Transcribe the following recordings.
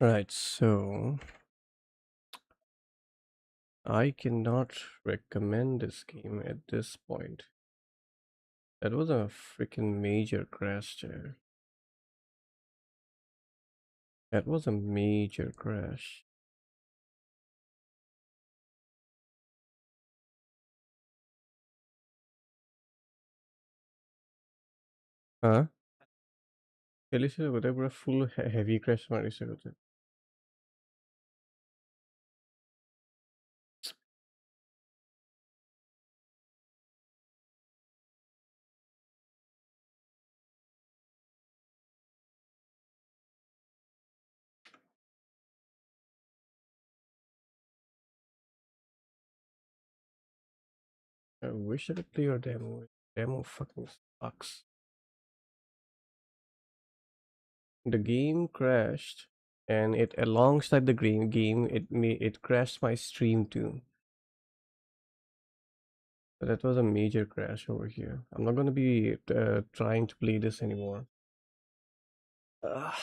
Right, so I cannot recommend this game at this point. That was a freaking major crash there. That was a major crash. हाँ, चलिए से बताए पूरा full heavy crash मारी से होते. I wish I could play your demo. Demo fucking sucks. The game crashed, and it alongside the game it crashed my stream too. So that was a major crash over here. I'm not gonna be trying to play this anymore. Ugh.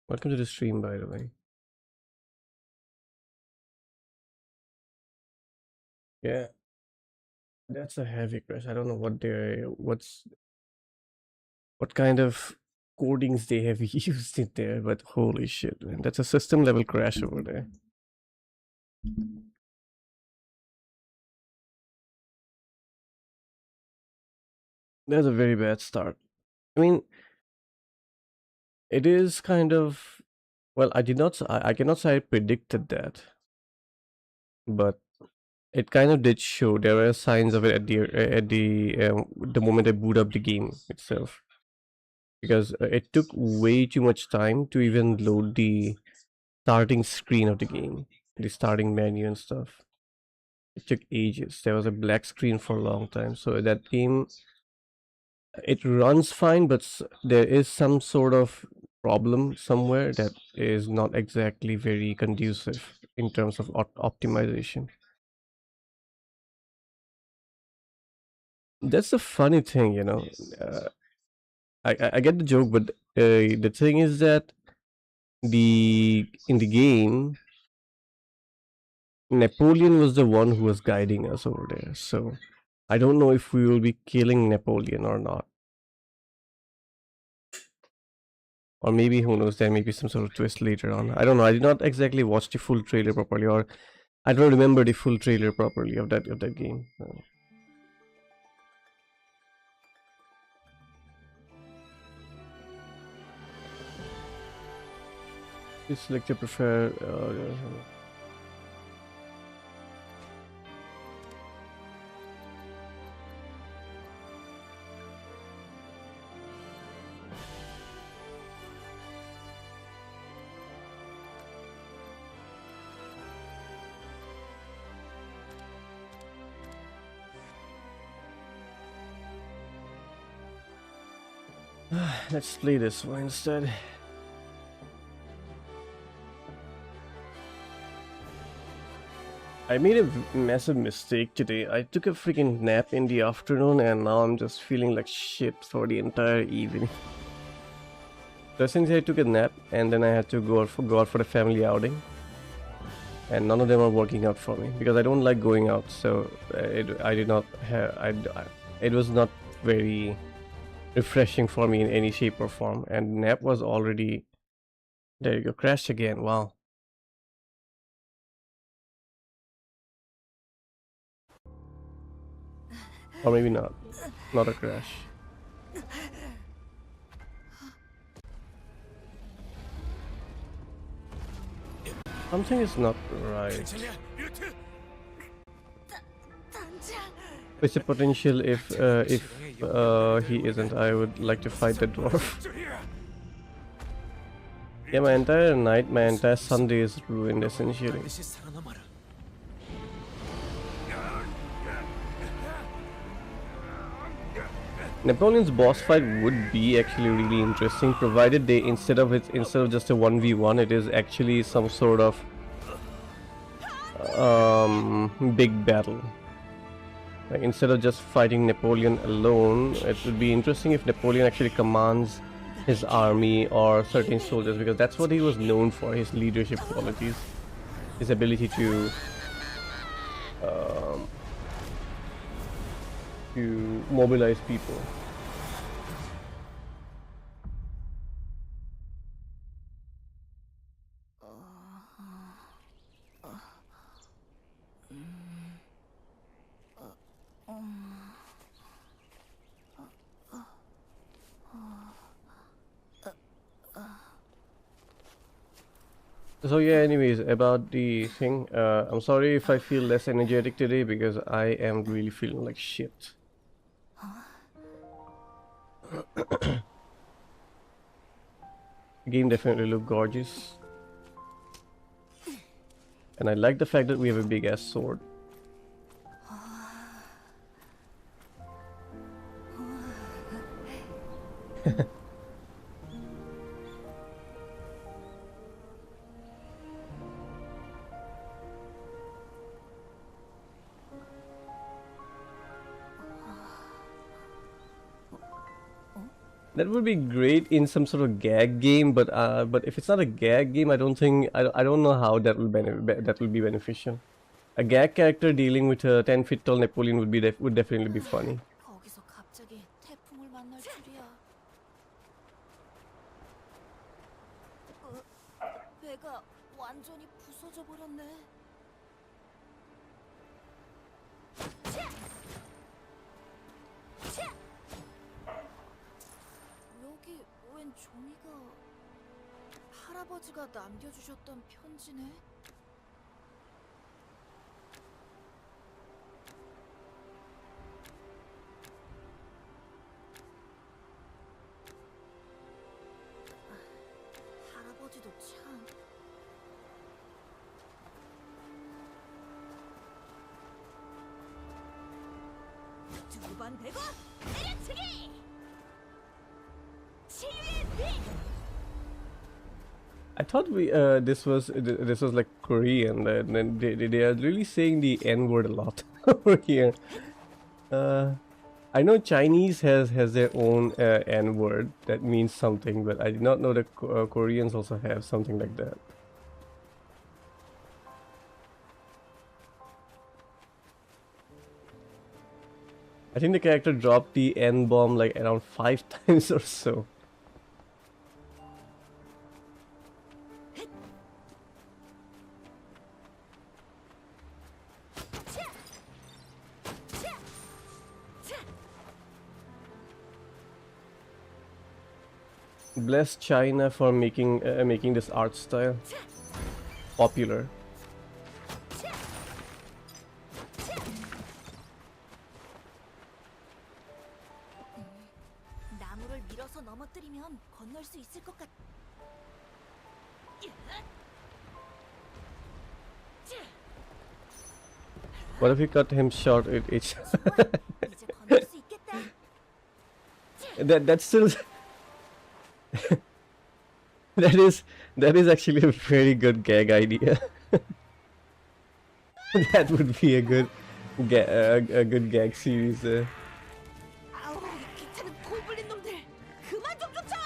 Welcome to the stream, by the way. Yeah, that's a heavy crash. I don't know what kind of codings they have used in there, but holy shit, man, that's a system level crash over there. That's a very bad start. I mean, it is kind of well. I cannot say I predicted that, but it kind of did show there were signs of it at the moment I boot up the game itself because it took way too much time to even load the starting screen of the game, the starting menu and stuff. It took ages. There was a black screen for a long time. So that game, it runs fine, but there is some sort of problem somewhere that is not exactly very conducive in terms of optimization. That's the funny thing, you know. I get the joke, but the thing is that the in the game, Napoleon was the one who was guiding us over there. So I don't know if we will be killing Napoleon or not. Or maybe, who knows, there may be some sort of twist later on. I don't know. I did not exactly watch the full trailer properly, or I don't remember the full trailer properly of that game. Please select your preferred. Let's play this one instead. I made a massive mistake today. I took a freaking nap in the afternoon and now I'm just feeling like shit for the entire evening. So essentially I took a nap and then I had to go out for the family outing. And none of them are working out for me because I don't like going out. So I did not have, it was not very refreshing for me in any shape or form. And nap was already, there you go, crashed again, wow. Or maybe not a crash. Something is not right. There's a potential if he isn't. I would like to fight the dwarf. Yeah, my entire night, my entire Sunday is ruined essentially. Napoleon's boss fight would be actually really interesting, provided they instead of just a 1v1, it is actually some sort of big battle. Like instead of just fighting Napoleon alone, it would be interesting if Napoleon actually commands his army or certain soldiers, because that's what he was known for, his leadership qualities, his ability um, to mobilize people. So yeah, anyways, about the thing, I'm sorry if I feel less energetic today because I am really feeling like shit. The game definitely looked gorgeous. And I like the fact that we have a big ass sword. That would be great in some sort of gag game, but if it's not a gag game, I don't think I don't know how that will be beneficial. A gag character dealing with a 10 feet tall Napoleon would definitely be funny. 거기서 갑자기 태풍을 만날 줄이야. 배가 완전히 부서져 버렸네. 여기 웬 종이가 할아버지가 남겨주셨던 편지네? 할아버지도 참... 두번 대고 때려치기! 치유의 빛! I thought this was like Korean, and then they are really saying the N word a lot over here. I know Chinese has their own N word that means something, but I did not know that Koreans also have something like that. I think the character dropped the N bomb like around 5 times or so. Bless China for making this art style popular. 나무를 밀어서 넘어뜨리면 건널 수 있을 것 같... What if we cut him short at each? 이제 건널 수 있겠다. That's still that is actually a very good gag idea. That would be a good gag series. 아우, 귀찮은 골블린 놈들. 그만 좀 쫓아!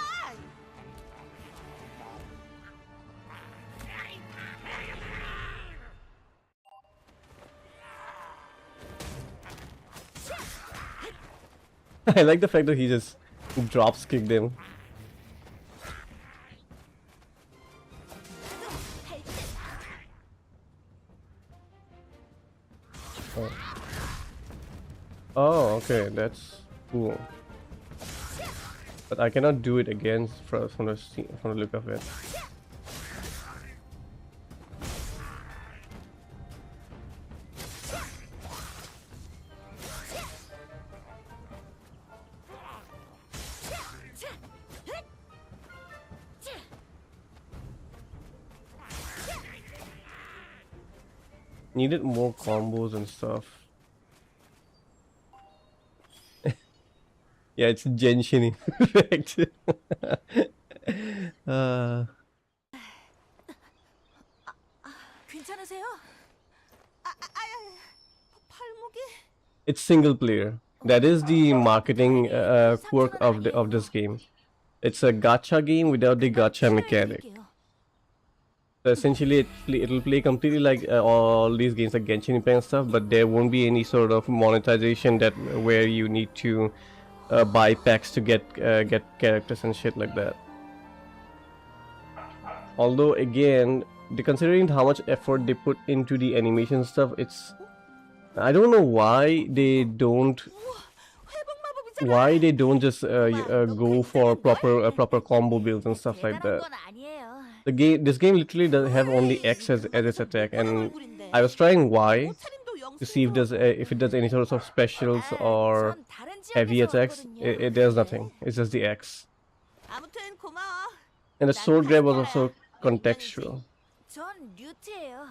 I like the fact that he just drops kicked him. Oh, okay, that's cool. But I cannot do it again from the look of it. Needed more combos and stuff. Yeah, it's Genshin Impact. uh, 괜찮으세요? 팔목이 it's single player. That is the marketing quirk of this game. It's a gacha game without the gacha mechanic. 치료해드릴게요. So essentially, it'll play completely like all these games like Genshin Impact and stuff, but there won't be any sort of monetization that where you need to buy packs to get characters and shit like that. Although again, considering how much effort they put into the animation stuff, I don't know why they don't 회복 마법이잖아. just go for proper combo builds and stuff like that. 대단한 건 아니에요. This game literally does have only X as its attack, and 얼굴인데. I was trying Y 옷차림도 to see if it does any sorts of specials 아, or 전 다른 heavy 지역에서 attacks. 왔거든요. There's nothing. It's just the X. 아무튼 고마워. And the 난 sword grab was 카스텔라야. also contextual. 전 류트예요.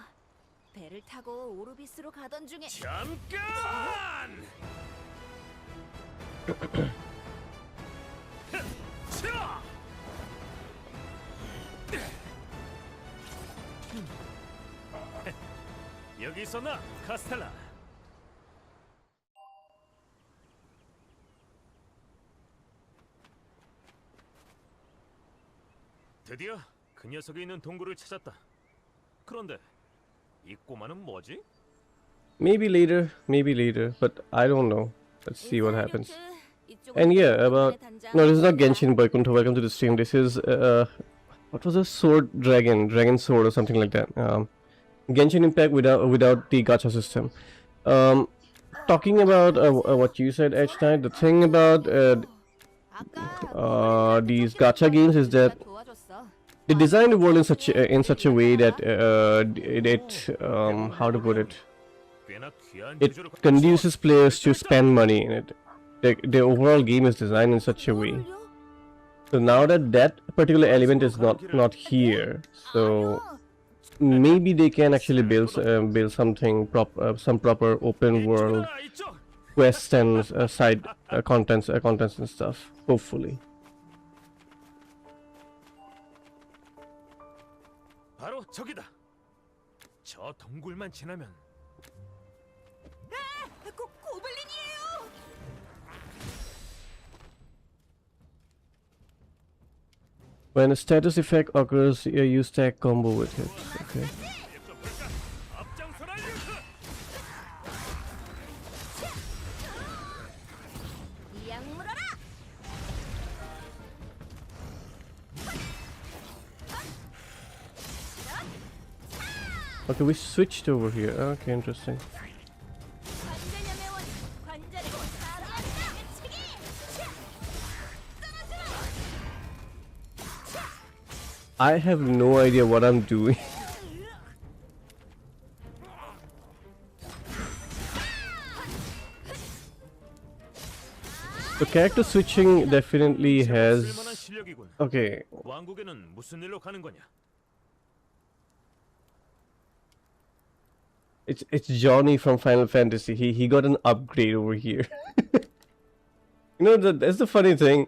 배를 타고 오르비스로 가던 중에 잠깐! 차! 여기 있었나, 카스텔라? 드디어 그 녀석이 있는 동굴을 찾았다. 그런데 이 꼬마는 뭐지? Maybe later, but I don't know. Let's see what 인사해, happens. 류트. 이쪽은 And yeah, 동굴의 about 단장 no, this is not 호수입니다. Genshin Boykunto. Welcome to the stream. This is what was a sword dragon sword or something like that. Genshin Impact without the gacha system. Talking about what you said, Edge Knight. The thing about 아까 these gacha games is that 도와줬어. they design the world in such a way that how to put it, 꽤나 귀한 it 주제를 conduces players to spend money in it. The overall game is designed in such a way. 뭘요? So now that particular element is not here, so 아니요. maybe they can actually build something some proper open world 이쪽아, 이쪽! quests and side contents and stuff. Hopefully. 바로 저기다. 저 동굴만 지나면 고블린이에요. When a status effect occurs, you stack combo with it. Okay. 좀 볼까? 앞장서라 류트! 이양 물어라. Okay, we switched over here. Okay, interesting. 관절염의 원 관절의 사랑치기. I have no idea what I'm doing. The character switching definitely has. 쓸만한 실력이군. Okay, 왕국에는 무슨 일로 가는 거냐? it's Johnny from Final Fantasy. He got an upgrade over here. That's the funny thing.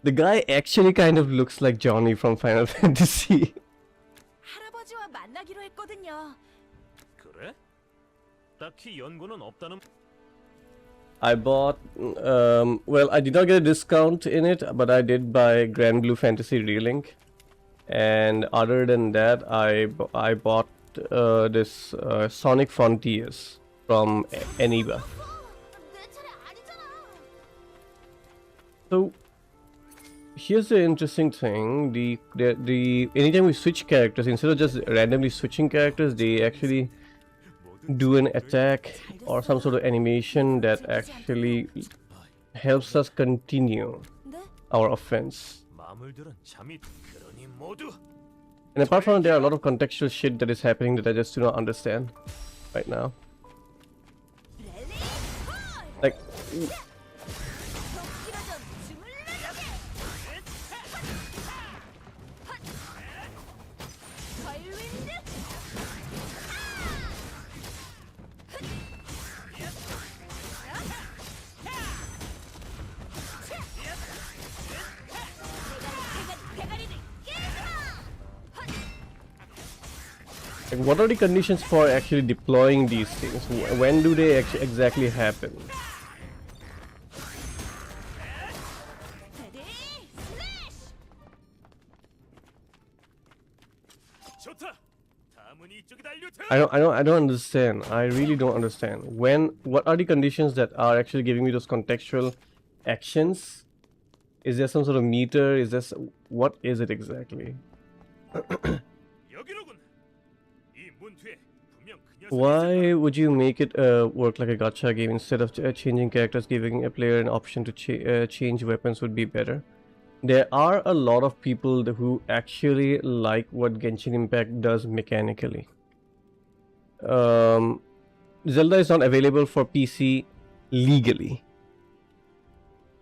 The guy actually kind of looks like Johnny from Final Fantasy. 할아버지와 만나기로 했거든요. 그래? 딱히 연고는 없다는. I bought, well, I did not get a discount in it, but I did buy Grand Blue Fantasy Relink. And other than that, I bought this Sonic Frontiers from Eniba. 내 차례 아니잖아. So, here's the interesting thing: the anytime we switch characters, instead of just randomly switching characters, they actually do an attack or some sort of animation that actually helps us continue 네? our offense. 마물들은 잠이 그러니 모두. And apart from that, there are a lot of contextual shit that is happening that I just do not understand right now. 랠리 콜! Like, 덕기라전 주물러주게! 벌윈드! Like, what are the conditions for actually deploying these things? When do they exactly happen? 레디 슬래시. 좋다. 다음은 이쪽이다, 류트. I don't understand. I really don't understand. What are the conditions that are actually giving me those contextual actions? Is there some sort of meter? What is it exactly? 여기로군. 이 문 뒤에 분명 그 녀석이 있을 Why would you make it work like a gacha game instead of changing characters? Giving a player an option to change weapons would be better. There are a lot of people who actually like what Genshin Impact does mechanically. Zelda is not available for PC legally.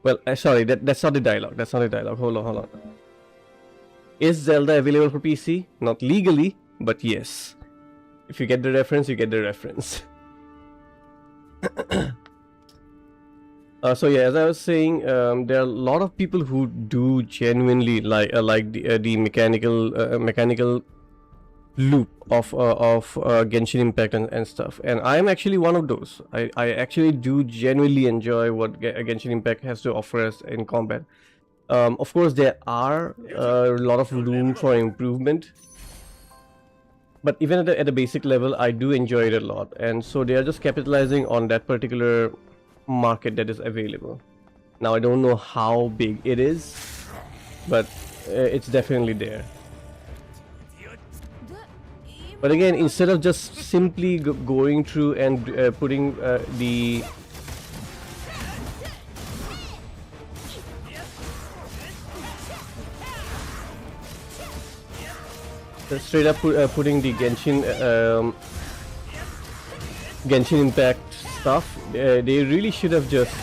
Well, sorry, that's not the dialogue. That's not the dialogue. Hold on. Is Zelda available for PC? Not legally, but yes. If you get the reference, you get the reference. So yeah, as I was saying, there are a lot of people who do genuinely like the mechanical loop of Genshin Impact and stuff, and I am actually one of those. I actually do genuinely enjoy what Genshin Impact has to offer us in combat. Of course, there are a lot of room for improvement, but even at the basic level, I do enjoy it a lot, and so they are just capitalizing on that particular market that is available. Now I don't know how big it is, but it's definitely there. But again, instead of just simply going through and putting the straight up putting the Genshin Impact stuff, they really should have just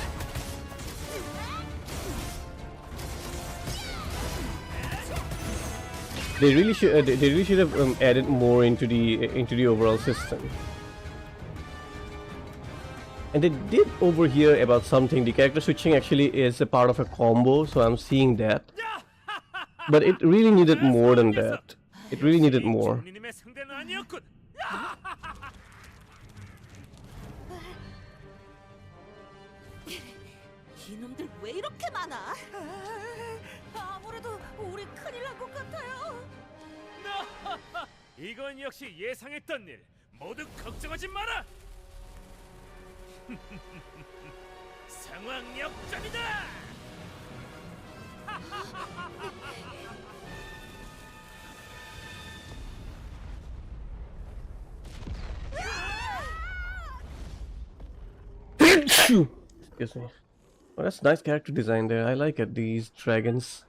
they really should have added more into the overall system. And they did over here about something. The character switching actually is a part of a combo, so I'm seeing that. But it really needed more than that. It really needed more. 주님의 상대는 아니었군. 이놈들 왜 이렇게 많아? 아무래도 우리 큰일 날 것 같아요. 이건 역시 예상했던 일. 모두 걱정하지 마라. 상황 역전이다. Excuse me. Oh, that's nice character design there. I like it. These dragons.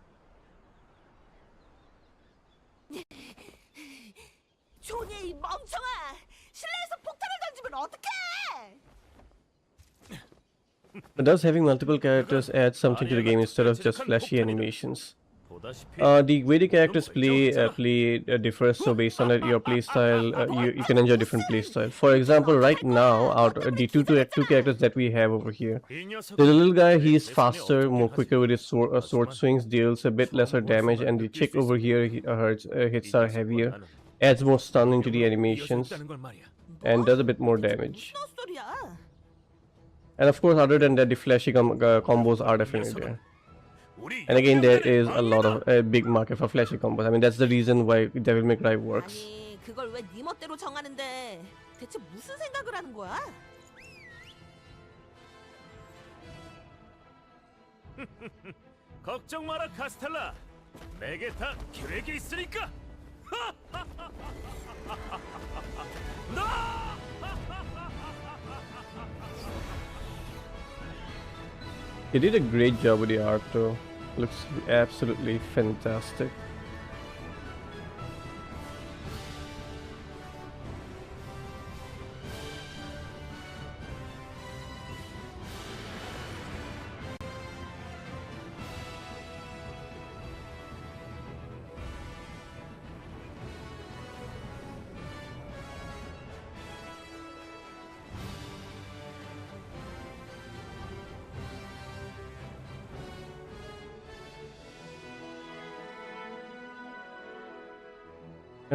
조니 이 멍청아! 실내에서 폭탄을 던지면 어떡해! But does having multiple characters add something to the game instead of just flashy animations? 보다시피 The way the characters play differs, so based on your play style, you can enjoy different play style. For example, right now, out the two characters that we have over here, 이 녀석은 there's a little guy. He is 내 손에 faster, more 어떻게 quicker with his sword swings, deals a bit lesser damage, and the chick over here hits are heavier, adds more stun into the animations, and does a bit more damage. 무슨 소리야? And of course, other than that, the flashy combos are definitely there. And again, there is a lot of a big market for flashy combos. I mean, that's the reason why Devil May Cry works. 아니, 그걸 왜 네 멋대로 정하는데 대체 무슨 생각을 하는 거야? 걱정 마라 카스텔라. 내게 다 계획이 있으니까. They did a great job with the art though. Looks absolutely fantastic.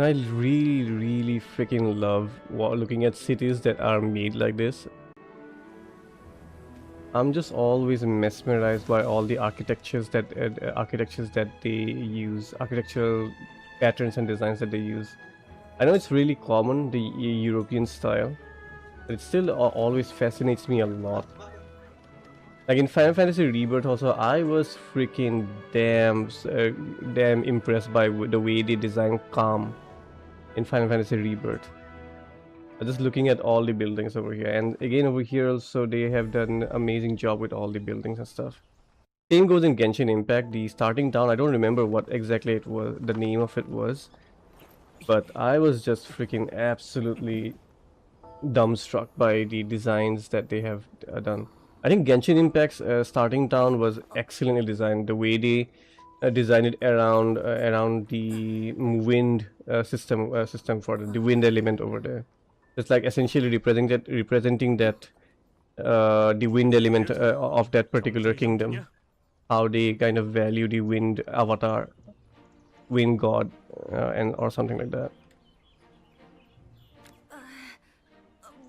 And I really freaking love looking at cities that are made like this. I'm just always mesmerized by all the architectures that they use, architectural patterns and designs that they use. I know it's really common, the European style, but it still always fascinates me a lot. Like in Final Fantasy Rebirth also, I was freaking damn impressed by the way they designed Calm in Final Fantasy Rebirth. Just looking at all the buildings over here, and again over here also they have done an amazing job with all the buildings and stuff. Same goes in Genshin Impact. The starting town, I don't remember what exactly it was, the name of it was, but I was just freaking absolutely dumbstruck by the designs that they have done. I think Genshin Impact's starting town was excellently designed. The way they designed it around the wind system for the wind element over there. It's like essentially representing that the wind element of that particular kingdom. How they kind of value the wind avatar, wind god, and or something like that.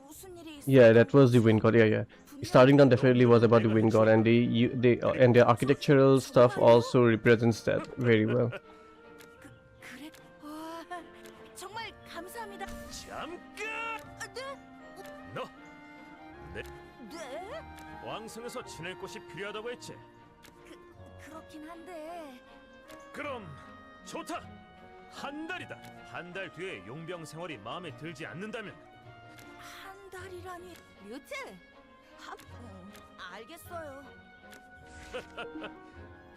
무슨 일이 있어? Yeah, that was the wind god. Yeah. Starting down definitely was about the wind god, and and the architectural stuff also represents that very well. 그래? 와, 정말 감사합니다. 잠깐! 네? 너 내 네? 왕성에서 지낼 곳이 필요하다고 했지. 그렇긴 한데 그럼 좋다. 한 달이다. 한 달 뒤에 용병 생활이 마음에 들지 않는다면 한 달이라니. 뮤트? 알겠어요.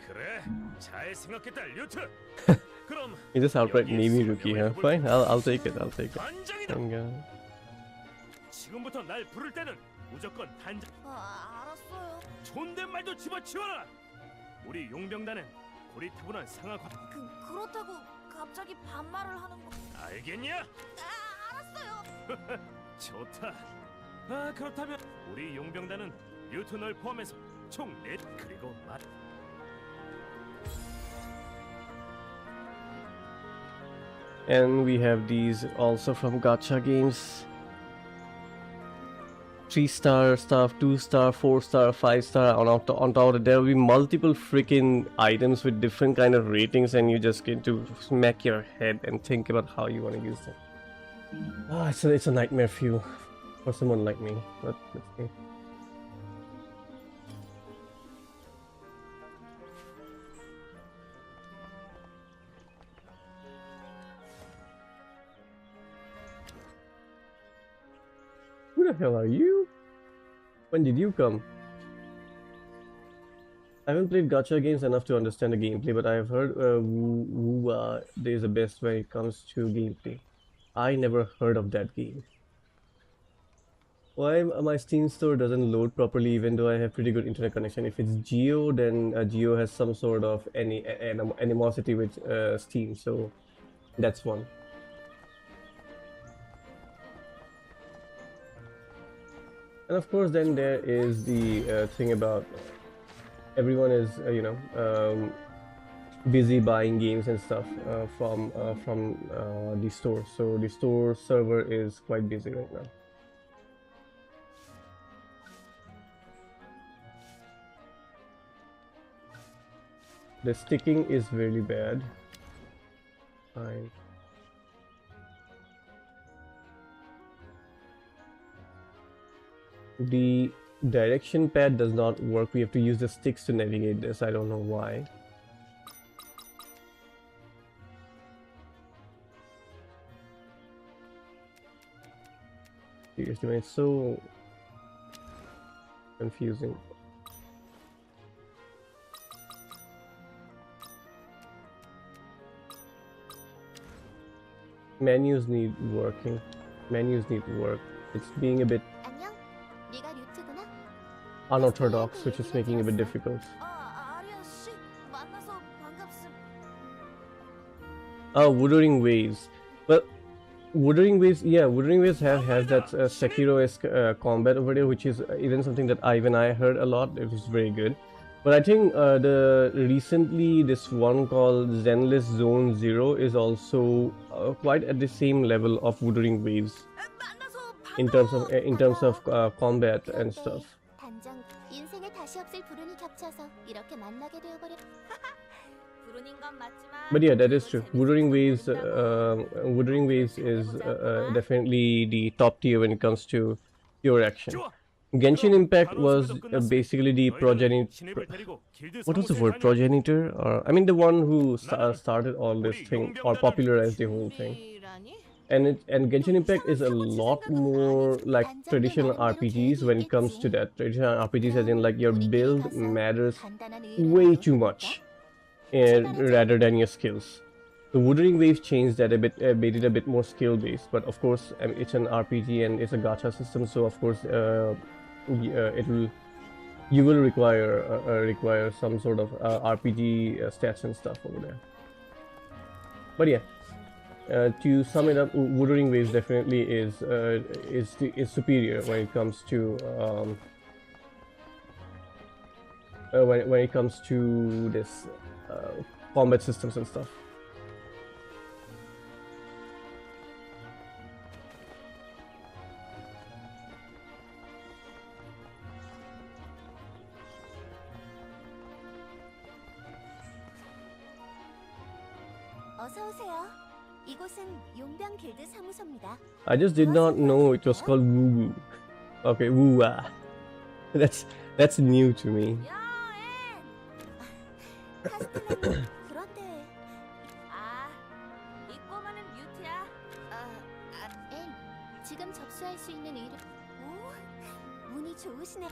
그래. 잘 생각했다, 류트. 그럼 You just outright 여기에 name me 설명을 rookie, huh? 해볼까? Fine, I'll take it. 반장이다. I'm 지금부터 날 부를 때는 무조건 반장. 알았어요. 존댓말도 집어치워라. 우리 용병단은 고리타분한 상하관. 그렇다고 갑자기 반말을 하는 거. 알겠냐? 알았어요. 좋다. 그렇다면 우리 용병단은 류트 널 포함해서 총 4. 그리고 말. And we have these also from gacha games. 3-star stuff, 2-star, 4-star, 5-star. On top of it, there will be multiple freaking items with different kind of ratings, and you just get to smack your head and think about how you want to use them. It's a nightmare for someone like me. But let's see. Who the hell are you? When did you come? I haven't played gacha games enough to understand the gameplay, but I have heard WoWA is the best when it comes to gameplay. I never heard of that game. Why my Steam store doesn't load properly even though I have pretty good internet connection? If it's Geo, then Geo has some sort of animosity with Steam, so that's one. And of course, then there is the thing about everyone is busy buying games and stuff from the store. So the store server is quite busy right now. The sticking is really bad. Fine. The direction pad does not work. We have to use the sticks to navigate this. I don't know why. Seriously, man, it's so confusing. Menus need working. Menus need work. It's being a bit 안녕. 네가 류트구나. unorthodox, which is making it a bit difficult. 아리아 씨 만나서 반갑습니다. Wuthering Waves. Well, Wuthering Waves, yeah, Wuthering Waves has that Sekiro-esque combat over there, which is even something that I heard a lot. It was very good. But I think the recently this one called Zenless Zone Zero is also quite at the same level of Wuthering Waves 만나서 in terms of combat and 그런데 stuff. 단장 인생에 다시 없을 불운이 겹쳐서 이렇게 만나게 되어버려. 불운인 건 맞지만 But yeah, that is true. 재밌을지 Wuthering Waves is definitely the top tier when it comes to pure action. 좋아. Genshin Impact was 단원수배도 끝났으니 basically the 너희들은 신입을 데리고 길드 what was the 사무소에 word? 다녀. Progenitor? Or I mean, the one who 나는 started all this 우리 thing or 용병단을 popularized the whole thing. 준비라니? And Genshin Impact is a lot more like traditional RPGs when it comes to that. Traditional RPGs, as in like your build matters 간단한 의뢰를 way 해도 too 될까? much, rather than your skills. The Wuthering Waves changed that a bit, made it a bit more skill based. But of course, I mean, it's an RPG and it's a gacha system, so of course, you will require some sort of RPG stats and stuff over there. But yeah, to sum it up, Wuthering Waves definitely is superior when it comes to when it comes to this combat systems and stuff. 어서 오세요. 이곳은 용병 길드 사무소입니다. I just did not know it was called Woo Woo. Okay, Woo Ah. That's new to me. 야, 앤! 카스텔라님, 그런데 아, 이 꼬마는 뮤트야. 앤, 지금 접수할 수 있는 의뢰. 오, 운이 좋으시네.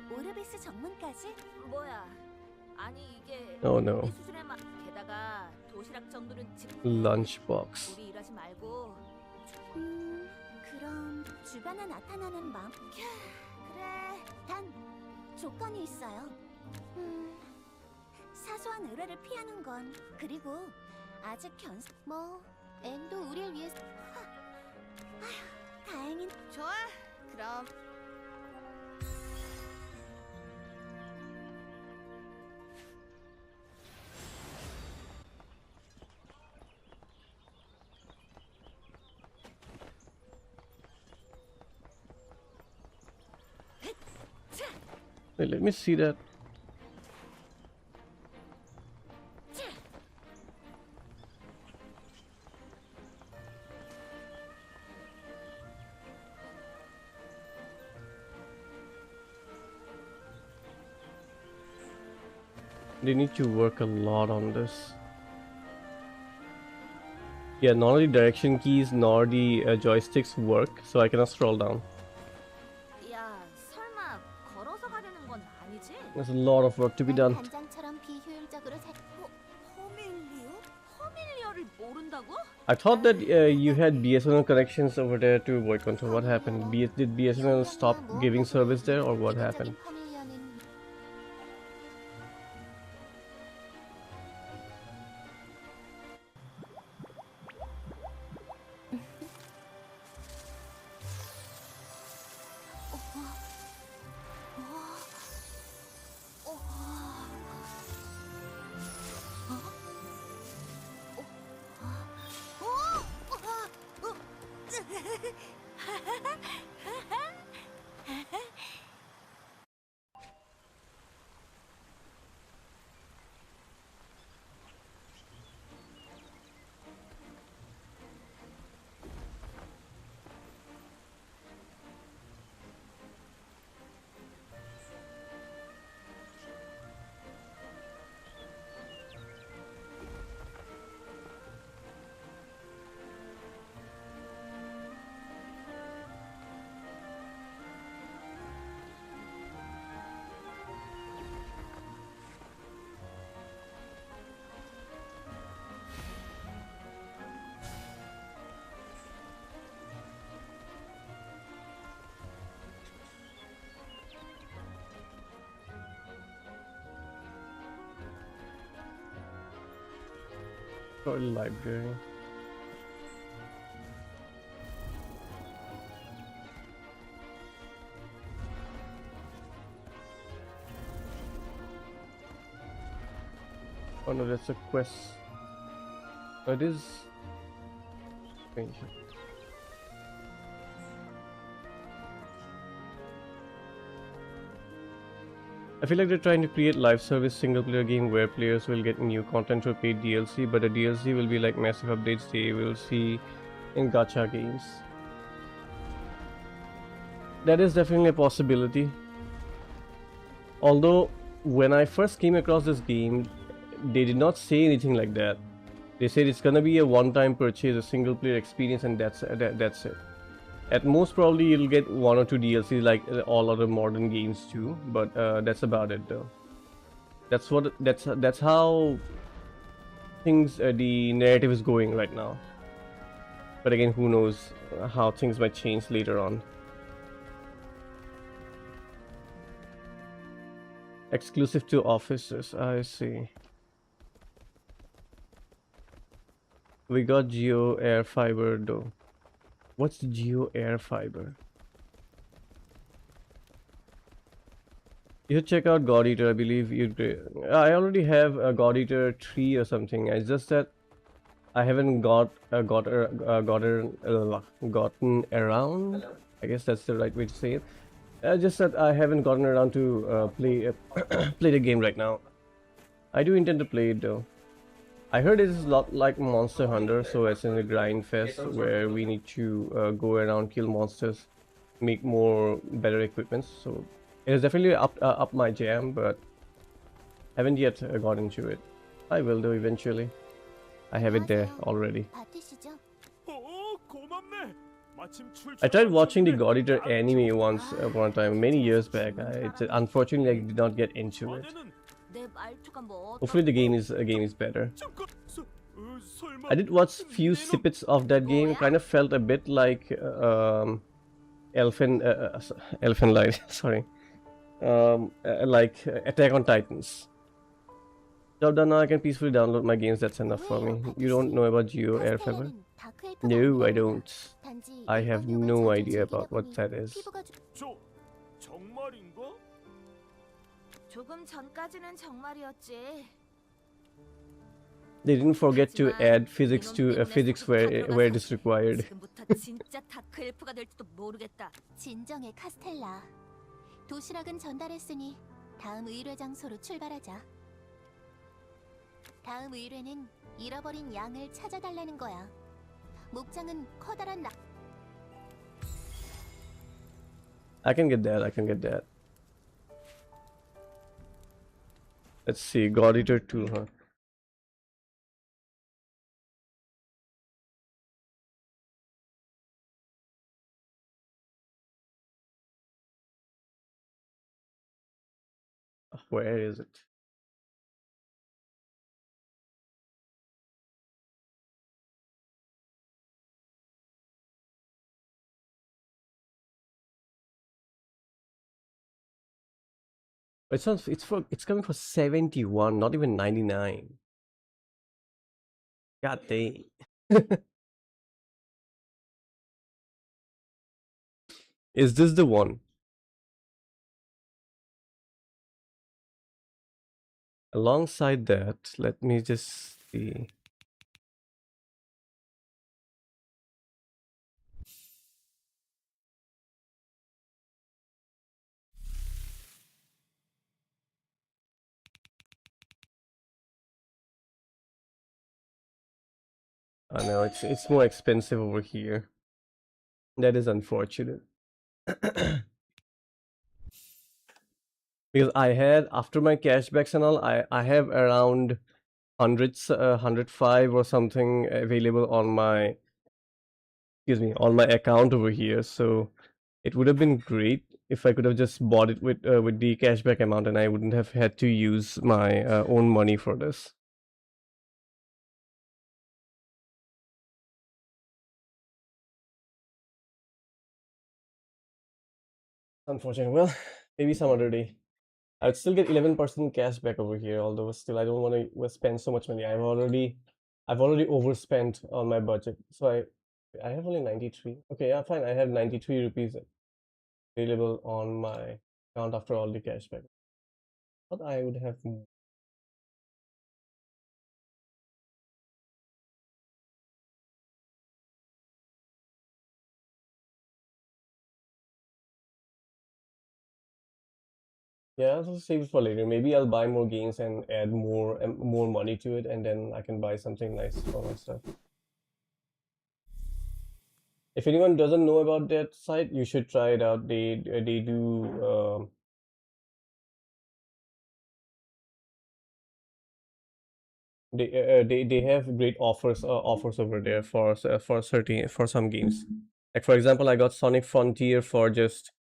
오르비스 정문까지? 뭐야? 아니 이게 Oh no. 우리 수준에 맞. 게다가 도시락 정도는 집. Lunchbox. 우리 일하지 말고. 그럼 주변에 나타나는 마음. 그래. 단 조건이 있어요. 사소한 의뢰를 피하는 건 그리고 아직 뭐 앤도 우리를 위해서. 아휴, 다행인. 좋아. 그럼 Wait, let me see that. They need to work a lot on this. Yeah, nor the direction keys nor the joysticks work, so I cannot scroll down. 야, 설마 걸어서 가려는 건 아니지? There's a lot of work to be done. 단장처럼 비효율적으로 허밀리오? 허밀리오를 모른다고? I thought that you had BSNL connections over there to void control. What happened? Did BSNL stop giving service there, or what happened? 퍼밀리언은 Or library. Oh no, that's a quest. Oh, it is. Strange. I feel like they're trying to create live service single player game where players will get new content or paid DLC, but the DLC will be like massive updates they will see in gacha games. That is definitely a possibility. Although when I first came across this game, they did not say anything like that. They said it's gonna be a one-time purchase, a single-player experience, and that's it. At most, probably you'll get one or two DLCs like all other modern games too, but that's about it though. That's how things the narrative is going right now. But again, who knows how things might change later on. Exclusive to offices, I see. We got Geo Air Fiber though. What's Geo Air Fiber? You should check out God Eater. I believe you'd. I already have a God Eater 3 or something. It's just that I haven't gotten around. I guess that's the right way to say it. Just that I haven't gotten around to play play the game right now. I do intend to play it though. I heard it is a lot like Monster Hunter, so it's in a grind fest where we need to go around, kill monsters, make more better equipments. So it is definitely up my jam, but haven't yet got into it. I will do eventually. I have it there already. 받으시죠? 고맙네. 마침 I tried watching the 출출한 God Eater 중인데 anime once upon a time, many years back. Unfortunately, I did not get into it. 전에는 내 말투가 뭐 Hopefully, the game is better. 잠깐 설마 I did watch few 네가 snippets of that game. Kind of felt a bit like Elfen Light. Sorry, like Attack on Titans. Job done now. I can peacefully download my games. That's enough for me. You don't know about Geo Air Fiber? 카스텔라는 다크엘프가 No, I 아니야. don't. 단지 I have 이번 no 요가 idea 자주 about what 즐기다 that 보니 is. 피부가 저 정말인가? 조금 전까지는 정말이었지. They didn't forget to 하지만 add physics 이놈 to 때문에 physics 서부터 where it 들어가서 is required. 지금부터 진짜 다크 엘프가 될지도 모르겠다. 진정해 카스텔라. 도시락은 전달했으니 다음 의뢰 장소로 출발하자. 다음 의뢰는 잃어버린 양을 찾아달라는 거야. 목장은 커다란 I can get that. I can get that. Let's see. God Eater 2, huh? Where is it? It's coming for 71, not even 99. God dang. Is this the one? Alongside that, let me just see. I know it's more expensive over here. That is unfortunate. Because I had after my cashbacks and all, I have around hundreds, 105 or something available on my, excuse me, on my account over here. So it would have been great if I could have just bought it with the cashback amount, and I wouldn't have had to use my own money for this. Unfortunate. Well, maybe some other day. I'd still get 11% cash back over here, although still I don't want to spend so much money. I've already overspent on my budget. So I have only 93. Okay, yeah, fine. I have 93 rupees available on my account after all the cashback. But I would have Yeah, so save it for later. Maybe I'll buy more games and add more money to it, and then I can buy something nice for myself. If anyone doesn't know about that site, you should try it out. They do they have great offers over there for certain for some games. Like for example, I got Sonic Frontier for just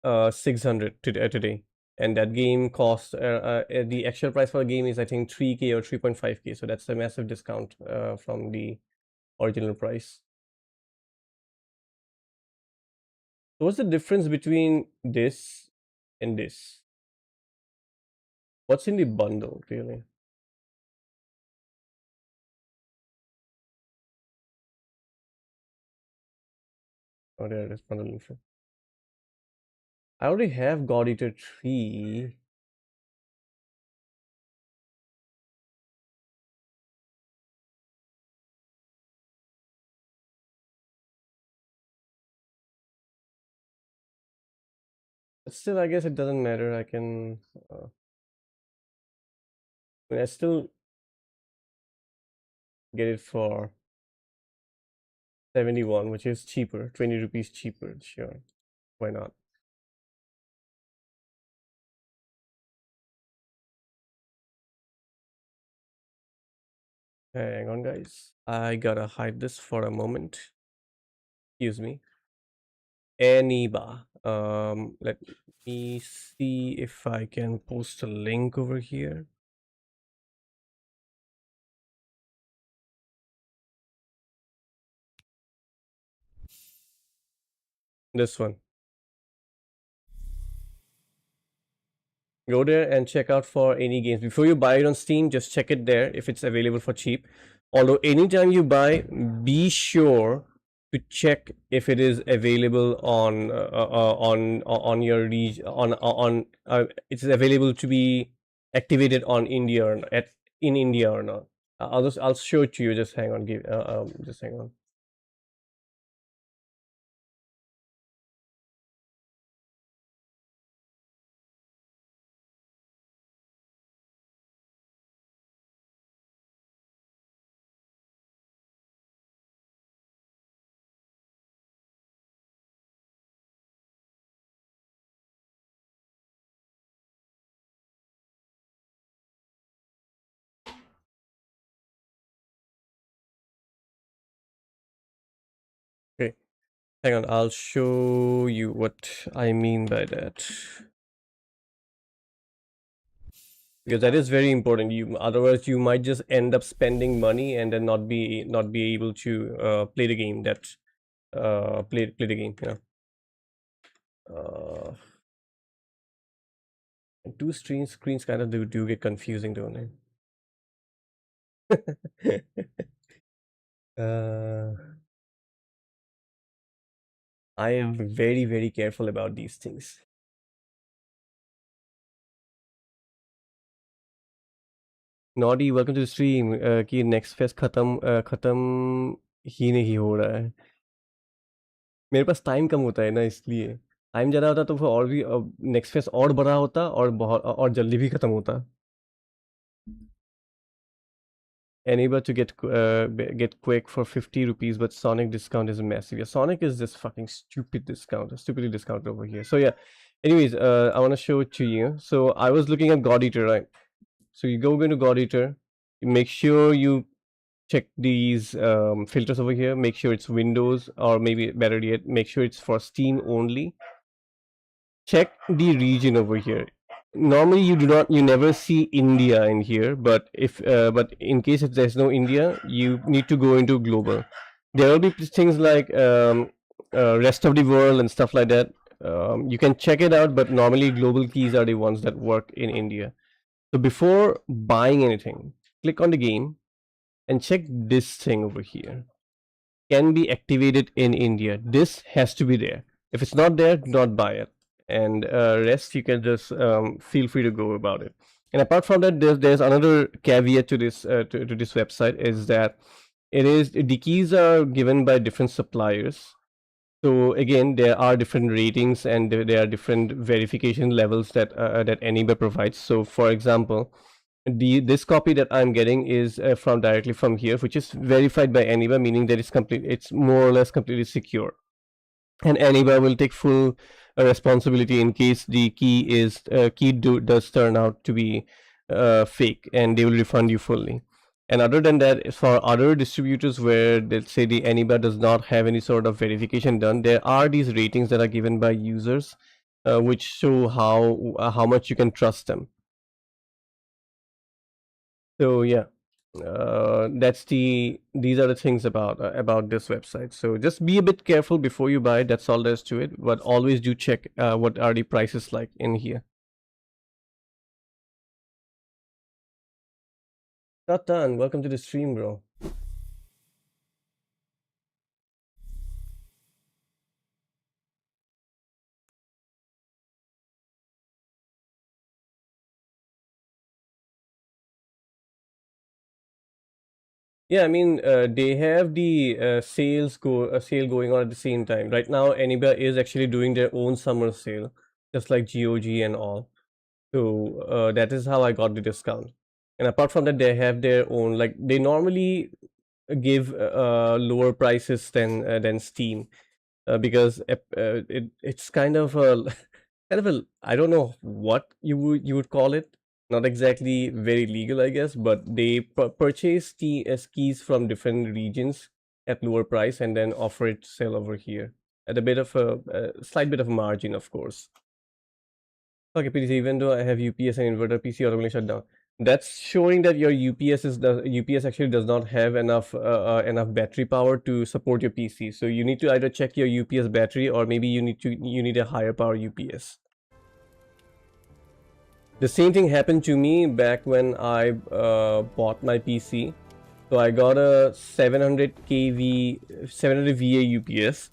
600 today, and that game cost the actual price for the game is I think 3K or 3.5K. So that's a massive discount from the original price. So what's the difference between this and this? What's in the bundle, really? Oh, there it is, bundle info. I already have God Eater 3. But still, I guess it doesn't matter. I can. I still get it for 71, which is cheaper, 20 rupees cheaper. Sure, why not? Hang on, guys. I gotta hide this for a moment. Excuse me. Aniba. Let me see if I can post a link over here. This one. Go there and check out for any games. Before you buy it on Steam, just check it there if it's available for cheap. Although anytime you buy, be sure to check if it is available on your region on it's available to be activated on India or in India or not. I'll show it to you. Just hang on. Just hang on. Okay, hang on. I'll show you what I mean by that. Because that is very important. You otherwise you might just end up spending money and then not be able to play the game that play the game. You know, two screens kind of do get confusing, don't they? I am very careful about these things. Naughty, welcome to the stream. कि next fest खत्म ही नहीं हो रहा है. मेरे पास time कम होता है ना, इसलिए टाइम ज़्यादा होता तो फिर और भी नेक्स्ट फेस और बड़ा होता और बहुत और जल्दी भी खत्म होता. Enable to get Quake for 50 rupees, but Sonic discount is massive. Yeah, Sonic is this fucking stupidly discounted over here. So yeah, anyways, I want to show it to you. So I was looking at God Eater, right? So you go into God Eater, make sure you check these filters over here. Make sure it's Windows, or maybe better yet, make sure it's for Steam only. Check the region over here. Normally you never see India in here, but but in case if there's no India, you need to go into global. There will be things like rest of the world and stuff like that. You can check it out, but normally global keys are the ones that work in India. So before buying anything, click on the game and check this thing over here. Can be activated in India. This has to be there. If it's not there, do not buy it. And rest you can just feel free to go about it. And apart from that, there's another caveat to this to this website is that the keys are given by different suppliers, So again, there are different ratings and there are different verification levels that Anywhere provides. So for example, this copy that I'm getting is from directly from here, which is verified by Anywhere, meaning that it's more or less completely secure. And Anywhere will take full responsibility in case the does turn out to be fake, and they will refund you fully. And other than that, for other distributors where let's say the Anywhere does not have any sort of verification done, there are these ratings that are given by users, which show how much you can trust them. So yeah, these are the things about this website. So just be a bit careful before you buy. That's all there is to it. But always do check what are the prices like in here. Not done. Welcome to the stream, bro. Yeah, I mean, they have the sale going on at the same time. Right now, Anywhere is actually doing their own summer sale, just like GOG and all. So that is how I got the discount. And apart from that, they have their own. Like they normally give lower prices than Steam, because it's kind of a kind of a, I don't know what you would call it. Not exactly very legal, I guess, but they purchase the keys from different regions at lower price and then offer it to sell over here at a bit of a slight bit of margin, of course. Okay, PC, even though I have UPS and inverter, PC automatically shut down. That's showing that your UPS actually does not have enough battery power to support your PC. So you need to either check your UPS battery, or maybe you need a higher power UPS. The same thing happened to me back when I bought my PC. So I got a 700 VA UPS.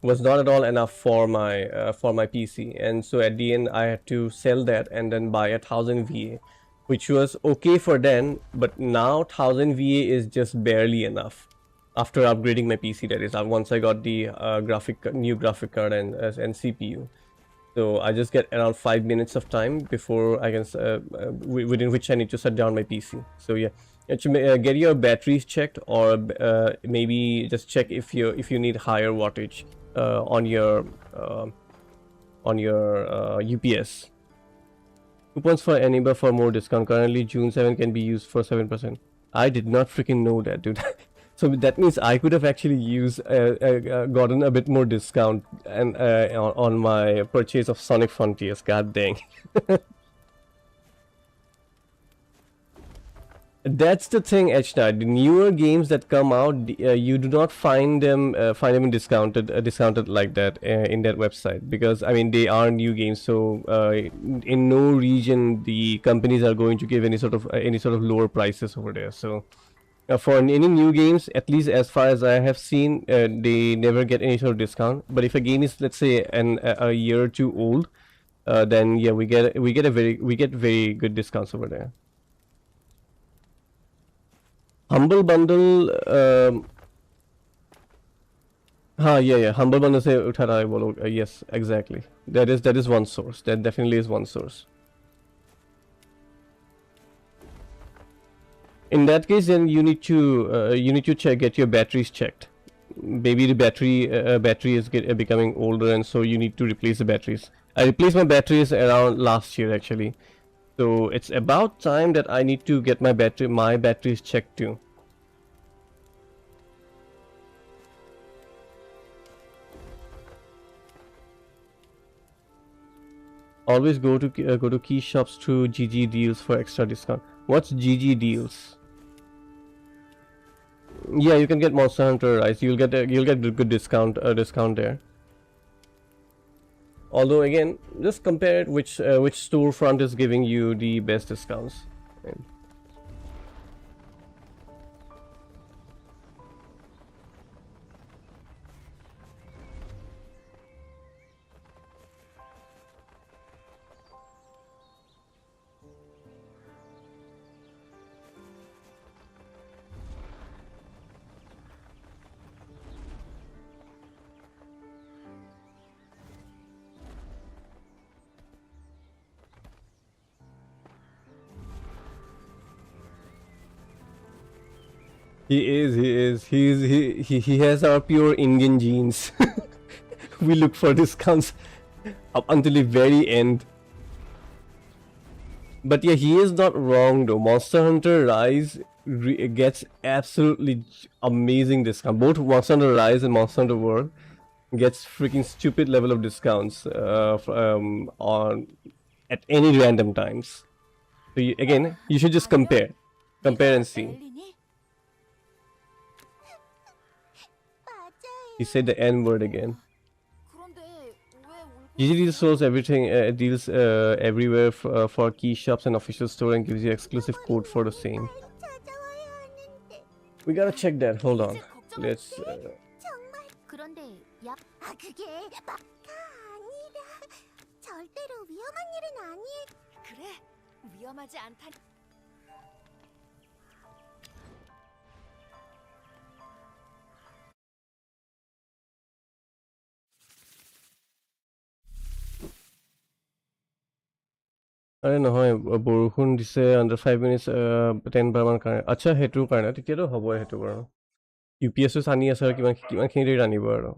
Was not at all enough for my PC, and so at the end I had to sell that and then buy 1000 VA, which was okay for then, but now 1000 VA is just barely enough after upgrading my PC. That is, once I got the new graphic card and CPU. So I just get around 5 minutes of time before I can within which I need to shut down my PC. So yeah, get your batteries checked, or maybe just check if you need higher wattage on your UPS. Coupons for Anywhere for more discount. Currently, June 7 can be used for 7%. I did not freaking know that, dude. So that means I could have actually gotten a bit more discount and on my purchase of Sonic Frontiers. God dang. That's the thing, Edgeknight. The newer games that come out, you do not find them discounted like that in that website, because I mean they are new games. So in no region the companies are going to give any sort of lower prices over there. So for any new games, at least as far as I have seen, they never get any sort of discount. But if a game is, let's say, a year or two old, then yeah, we get very good discounts over there. Humble Bundle, yeah, Humble Bundle से उठा रहा है वो लोग. Yes, exactly. That is one source. That definitely is one source. In that case, then you need to get your batteries checked. Maybe the battery is becoming older, and so you need to replace the batteries. I replaced my batteries around last year actually. So it's about time that I need to get my batteries checked too. Always go to key shops through GG Deals for extra discount. What's GG Deals? Yeah, you can get Monster Hunter Rise. You'll get a good discount there. Although again, just compare it which storefront is giving you the best discounts. He is. He is. He has our pure Indian genes. We look for discounts up until the very end. But yeah, he is not wrong though. Monster Hunter Rise gets absolutely amazing discount. Both Monster Hunter Rise and Monster Hunter World gets freaking stupid level of discounts on at any random times. So again, you should just compare and see. 엘리니? He said the N word again. 그런데 왜 울고 Usually sells everything deals everywhere for key shops and official store and gives you exclusive code for the same. 찾아와야 하는데. We gotta check that. Hold on. Let's. 정말. 그런데 그게 막가 아니라 절대로 위험한 일은 아니에요. 그래? 위험하지 않다. আৰে নহয় বৰষুণ দিছে under 5 minutes 10 বাৰমান কাৰণে আচ্ছা সেইটোৰ কাৰণে তেতিয়াতো হ'বই সেইটো বাৰু ইউ পি এছটো টানি আছে আৰু কিমানখিনি দেৰি টানিব আৰু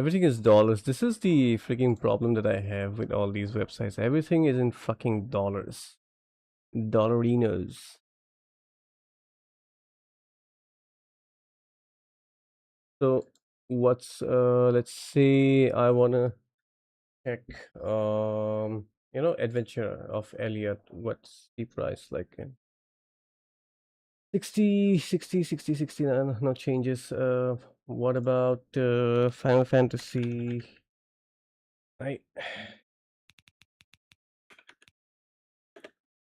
Everything is dollars. This is the freaking problem that I have with all these websites. Everything is in fucking dollars. Dollarinos. So what's let's say I wanna check Adventure of Elliot. What's the price like in 60, 60, 60, 69, no changes. What about Final Fantasy?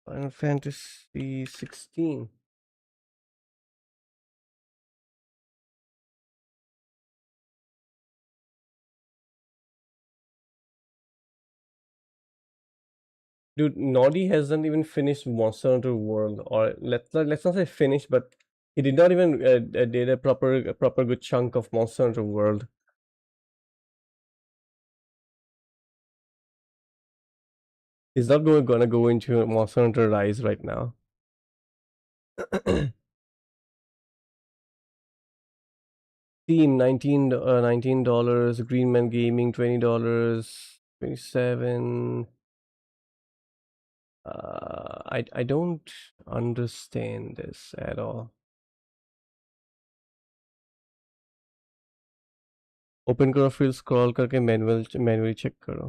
Final Fantasy 16. Dude, Noddy hasn't even finished Monster Hunter World, or let's not say finished, but he did not even did a proper good chunk of Monster Hunter World. He's not gonna go into Monster Hunter Rise right now. Steam $19, Greenman Gaming $20, 27. I don't understand this at all. Open करो फिर scroll करके manually check करो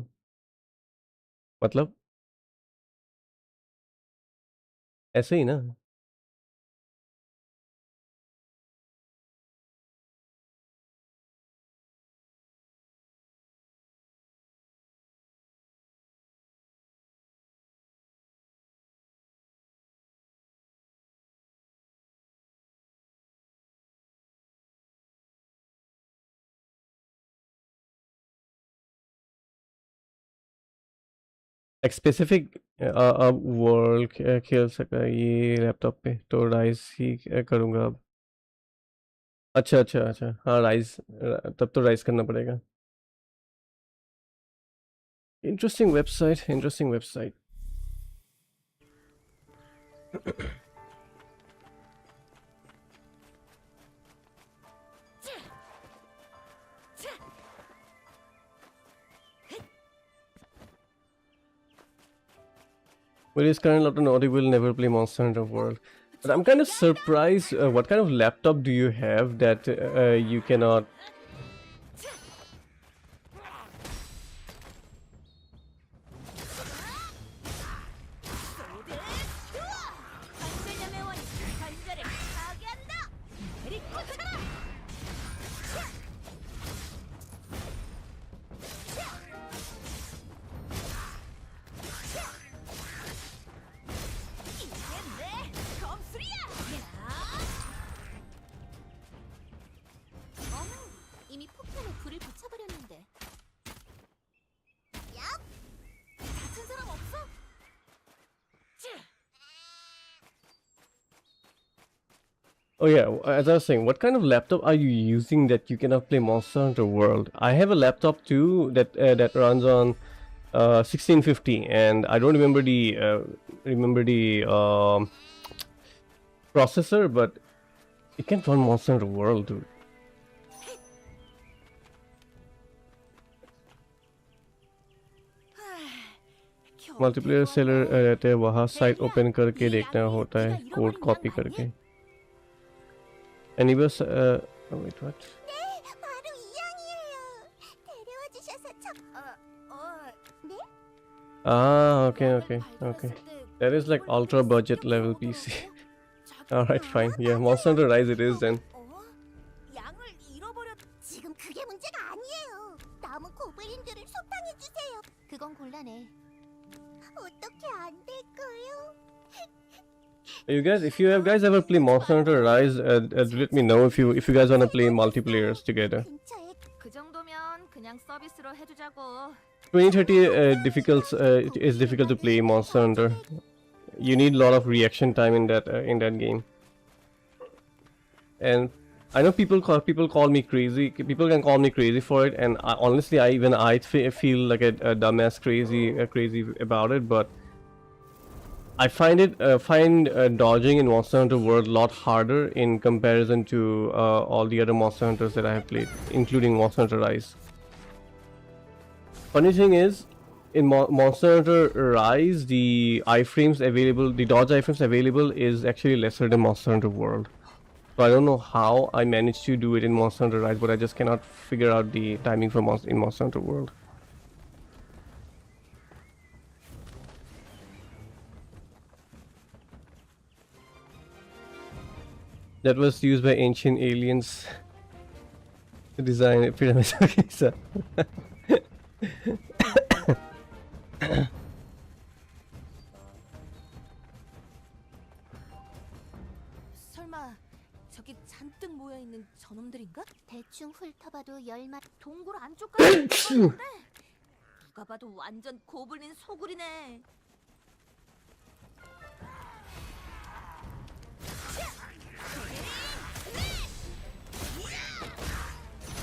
मतलब ऐसे ही ना एक specific world खेल सका ये लैपटॉप पे तो राइज ही करूँगा अब अच्छा हाँ राइज तब तो राइज करना पड़ेगा interesting website With his current laptop, Naughty will never play Monster Hunter World. But I'm kind of surprised. What kind of laptop do you have that you cannot? Oh yeah, as I was saying, what kind of laptop are you using that you cannot play Monster Hunter World? I have a laptop too that runs on 1650, and I don't remember the processor, but it can run Monster Hunter World, dude. Multiplayer seller रहते हैं वहाँ site open करके देखना होता है code copy करके anyways wait what 네, 바로 이 양이에요. 데려와 주셔서 네? ah okay that is like ultra budget level PC alright fine yeah Monster Hunter Rise it is then 양을 잃어버렸. 지금 그게 문제가 아니에요. 남은 고블린들을 소탕해 주세요. 그건 곤란해. 어떻게 안 될까요? you guys if you have guys ever play Monster Hunter Rise let me know if you guys wanna play multiplayers together 근처에 그 정도면 그냥 서비스로 해주자고. 2030 difficult is difficult to play Monster Hunter. You need a lot of reaction time in that game. And I know people call me crazy. People can call me crazy for it, and honestly, I feel like a dumbass crazy about it. But I find dodging in Monster Hunter World a lot harder in comparison to all the other Monster Hunters that I have played, including Monster Hunter Rise. Funny thing is, in Monster Hunter Rise, the dodge iframes available is actually lesser than Monster Hunter World. So I don't know how I managed to do it in Monster Hunter Rise, but I just cannot figure out the timing for in Monster Hunter World. That was used by ancient aliens to design pyramids. Okay, so. 설마 저기 잔뜩 모여 있는 저놈들인가? 대충 훑어봐도 열마. 동굴 안쪽까지 들어갔는데 누가 봐도 완전 고블린 소굴이네.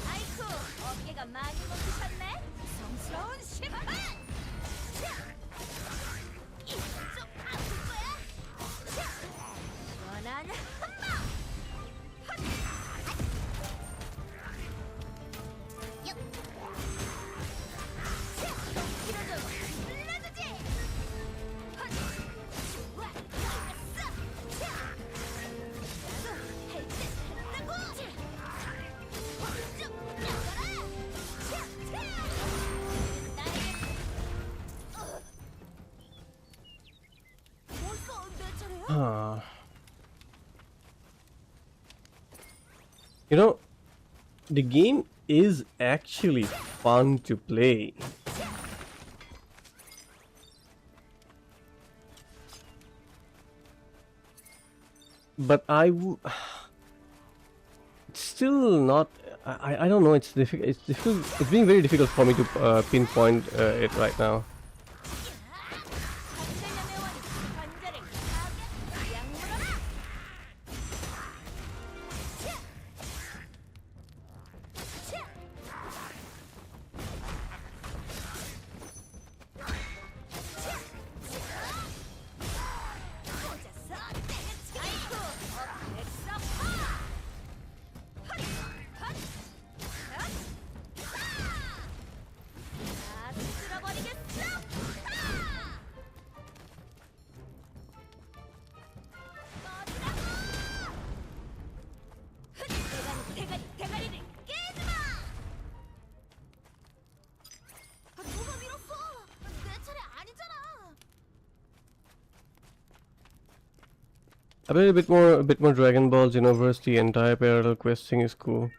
아이쿠 어깨가 많이 먹히셨네. 성스러운 시발. 이거 좀 아플 거야. 원한 한방. 이러죠. 불러주지. 좋아. 알았어. 나도 할짓 했다고. 쭉 나가라. 벌써 내 차례야? You know, the game is actually fun to play. But it's still not. I don't know. It's difficult. It's difficult. It's being very difficult for me to pinpoint it right now. 관절의 가게 양물어라. 아이쿠 어깨 썩. 다 쓸어버리겠어. 대가리를 깨지 마. 누가 밀었어? 내 차례 아니잖아. I bet a bit more Dragon Ball Xenoverse. The entire parallel questing is cool.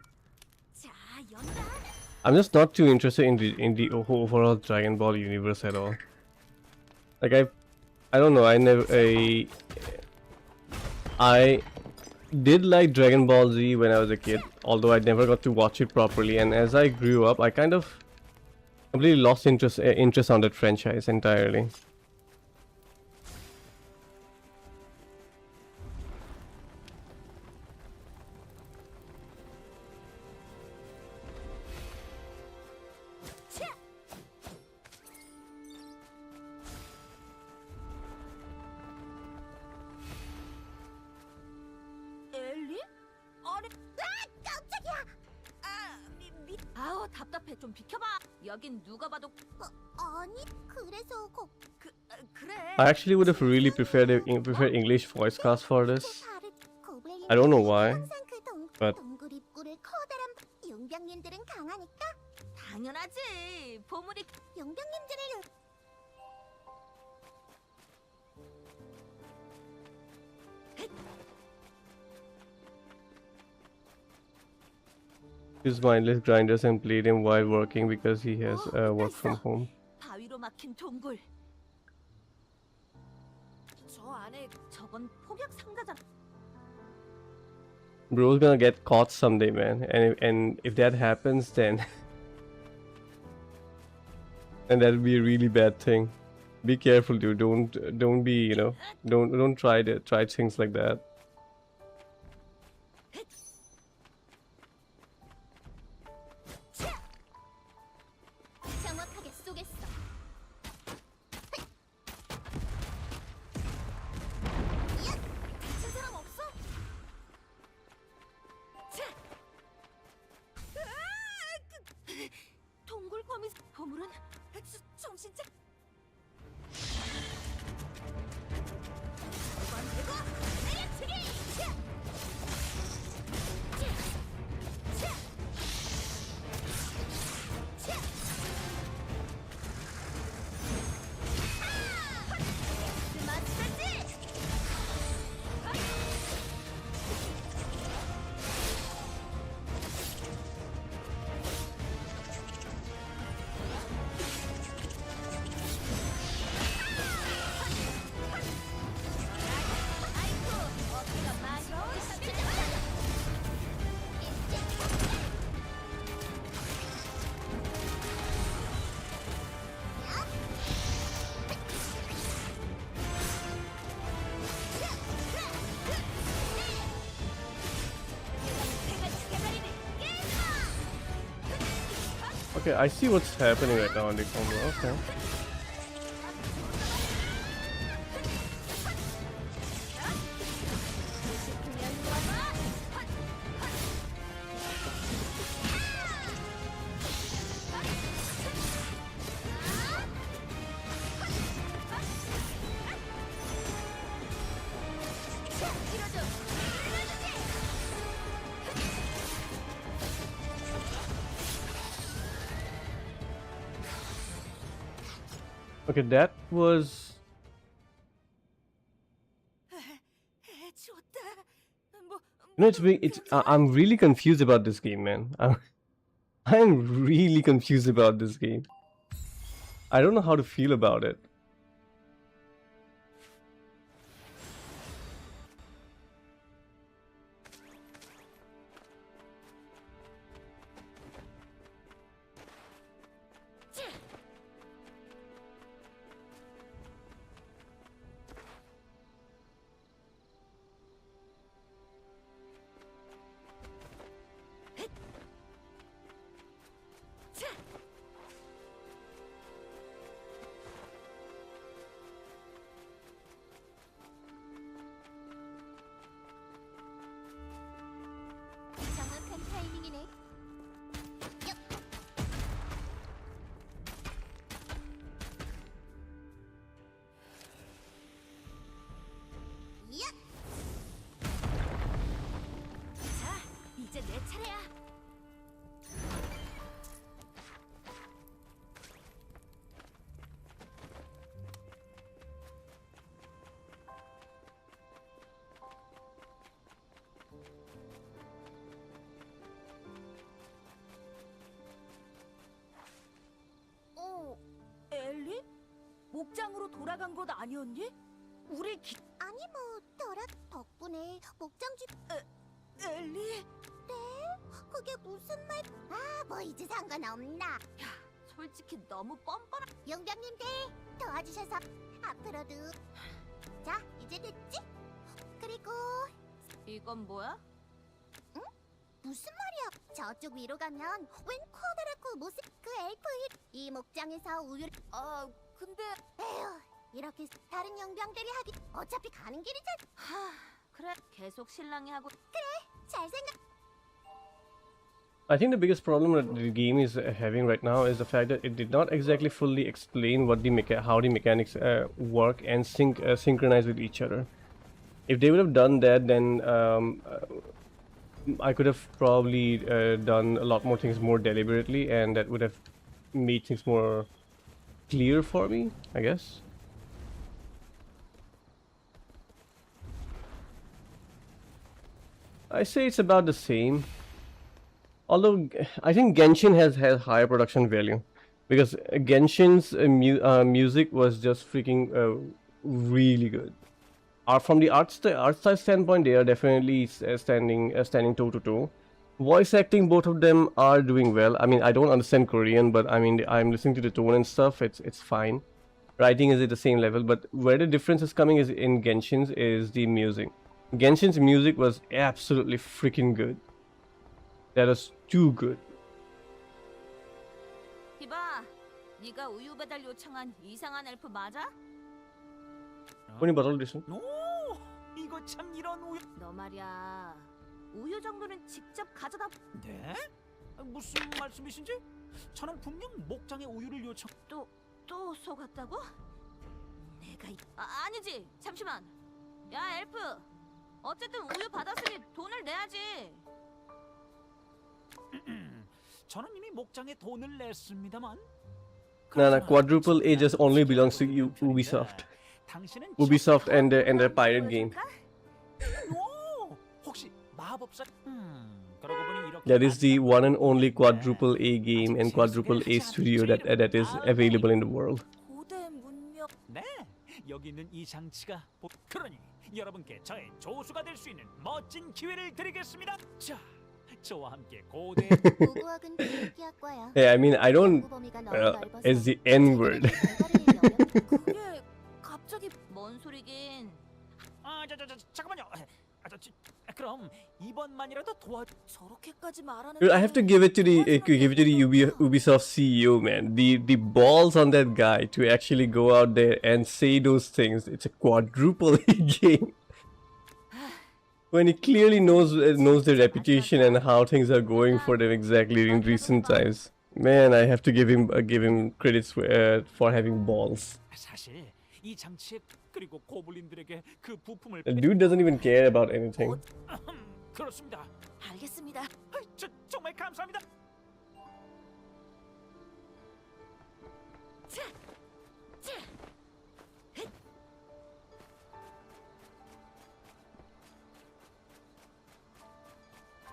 자, 연다. I'm just not too interested in the overall Dragon Ball universe at all. Like I don't know. I did like Dragon Ball Z when I was a kid, although I never got to watch it properly. And as I grew up, I kind of completely lost interest on that franchise entirely. 좀 비켜봐. 여긴 누가 봐도 아니, 그래서 그래. I actually would have really preferred English voice cast for this. I don't know why, 항상 그 but 동굴 입구를 커다란 용병님들은 강하니까 당연하지. 보물이 용병님들을 use mindless grinders and played him while working because he has work from home. 바위로 막힌 동굴. 저 안에 저건 폭격 상자잖아. Bro's gonna get caught someday, man. And if that happens, then and that'll be a really bad thing. Be careful, dude. Don't be, you know, don't try things like that. 정확하게 쏘겠어. 다친 사람 없어? 자. 동굴 거미 보물은 정신차. 이건 되고 내려치기. 자. 자. 자. 스마트지. 아이고, 어깨가 많이 오르시네. Okay, I see what's happening right now on the camera. Okay. Okay, that was 해치웠다. 뭐, you know I'm really confused about this game, man. I'm really confused about this game. I don't know how to feel about it. 정확한 타이밍이네. 야! 자, 이제 내 차례야. 엘리? 목장으로 돌아간 것 아니었니? 우리 아니 뭐 더라 덕분에 목장집 엘리? 그게 무슨 말? 뭐 이제 상관없나? 솔직히 너무 뻔뻔한. 용병님들 도와주셔서 앞으로도 자 이제 됐지? 그리고 이건 뭐야? 무슨 말이야? 저쪽 위로 가면 웬 커다랗고 모습 그 엘프 이 목장에서 우유를 근데 에휴 이렇게 다른 용병들이 하기 어차피 가는 길이잖아. 그래 계속 신랑이 하고 잘 생각 I think the biggest problem that the game is having right now is the fact that it did not exactly fully explain what how the mechanics work and synchronize with each other. If they would have done that, then I could have probably done a lot more things more deliberately, and that would have made things more clear for me, I guess. I say it's about the same. Although I think Genshin has higher production value, because Genshin's music was just freaking really good. From the art style standpoint, they are definitely standing toe to toe. Voice acting, both of them are doing well. I mean, I don't understand Korean, but I mean, I'm listening to the tone and stuff. It's fine. Writing is at the same level, but where the difference is coming is in Genshin's is the music. Genshin's music was absolutely freaking good. That was too good. 이봐, 네가 우유 배달 요청한 이상한 엘프 맞아? Only bottle edition. 오, 이거 참 이런 우유. 너 말이야. 우유 정도는 직접 가져다. 네? 무슨 말씀이신지? 저는 분명 목장에 우유를 요청. 또 속았다고? 내가 아니지. 잠시만. 야 엘프. 어쨌든 우유 받았으니 돈을 내야지. 저는 이미 목장에 돈을 냈습니다만. No, Quadruple A just only belongs to Ubisoft. 당신은 Ubisoft and their pirate game. 오, 혹시 마법사? 그러고 보니 이렇게 That is the one and only Quadruple A game and Quadruple A studio that is available in the world. 고대 문명. 네, 여기 있는 이 장치가 그러니 여러분께 저의 조수가 될 수 있는 멋진 기회를 드리겠습니다. 자, 저와 함께 고대 고고학은 비행기학과야. Hey, I mean, I don't 범위가 너무 넓어서 as the N word. 그게 갑자기 뭔 소리긴? 잠깐만요. 그럼 이번만이라도 저렇게까지 말하는. Dude, I have to give it to the Ubisoft CEO, man. The balls on that guy to actually go out there and say those things. It's a quadruple A game. When he clearly knows the reputation and how things are going for them exactly in recent times. Man, I have to give him credits for having balls. 사실 이 장치에 그리고 고블린들에게 그 부품을 The dude doesn't even care about anything. 그렇습니다. 알겠습니다. 정말 감사합니다.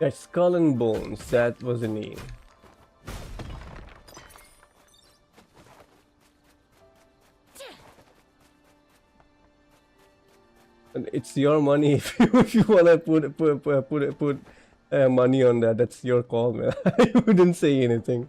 Yeah, Skull and Bones, that was the name. And it's your money if you wanna put money on that. That's your call, man. I wouldn't say anything.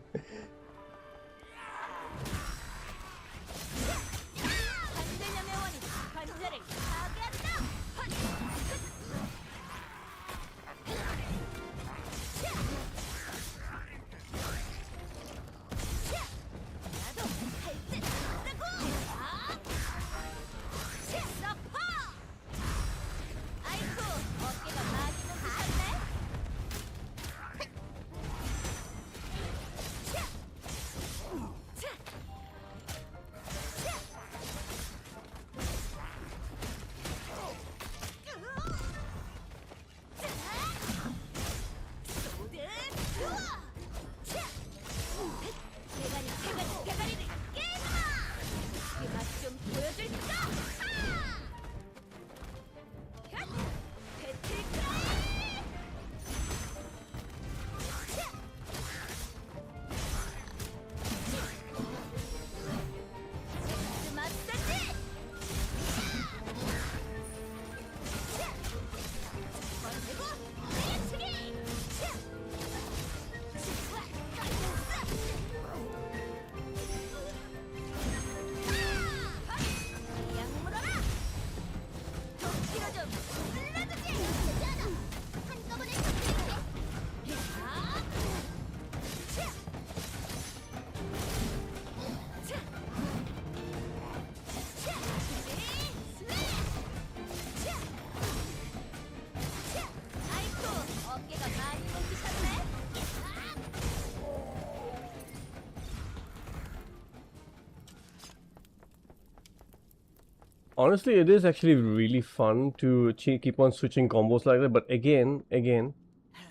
Honestly, it is actually really fun to keep on switching combos like that. But again,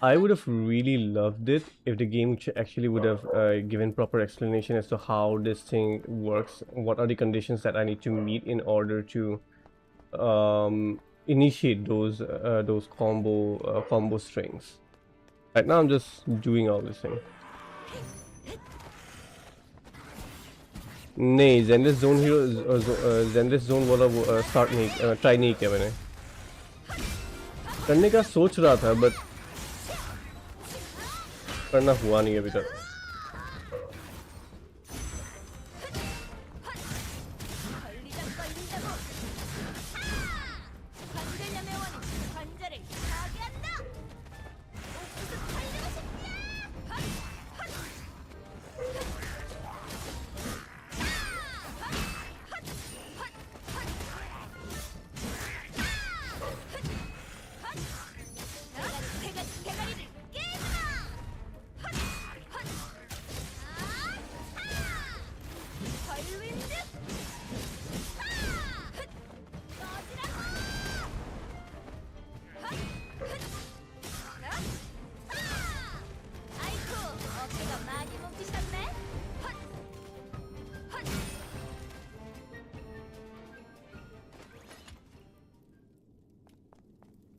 I would have really loved it if the game actually would have given proper explanation as to how this thing works. What are the conditions that I need to meet in order to initiate those combo strings. Right now, I'm just doing all this thing. नहीं ज़ेनलेस zone hero ज़ेनलेस zone वाला वो start नहीं try नहीं किया मैंने करने का सोच रहा था बट करना हुआ नहीं अभी तक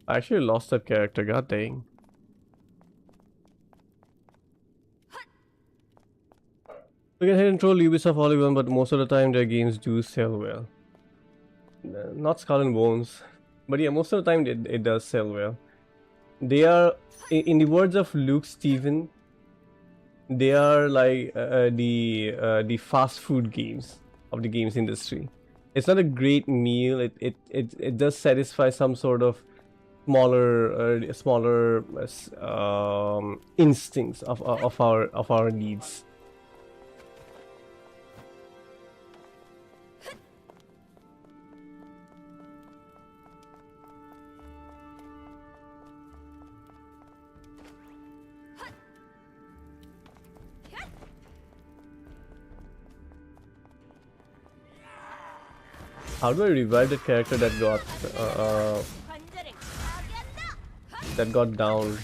I actually lost that character, god dang. We can hit and troll Ubisoft all you want, but most of the time their games do sell well. Not Skull and Bones, but yeah, most of the time it does sell well. They are, in the words of Luke Steven, they are like the fast food games of the games industry. It's not a great meal. It does satisfy some sort of smaller instincts of our needs. How do I revive the character that got down?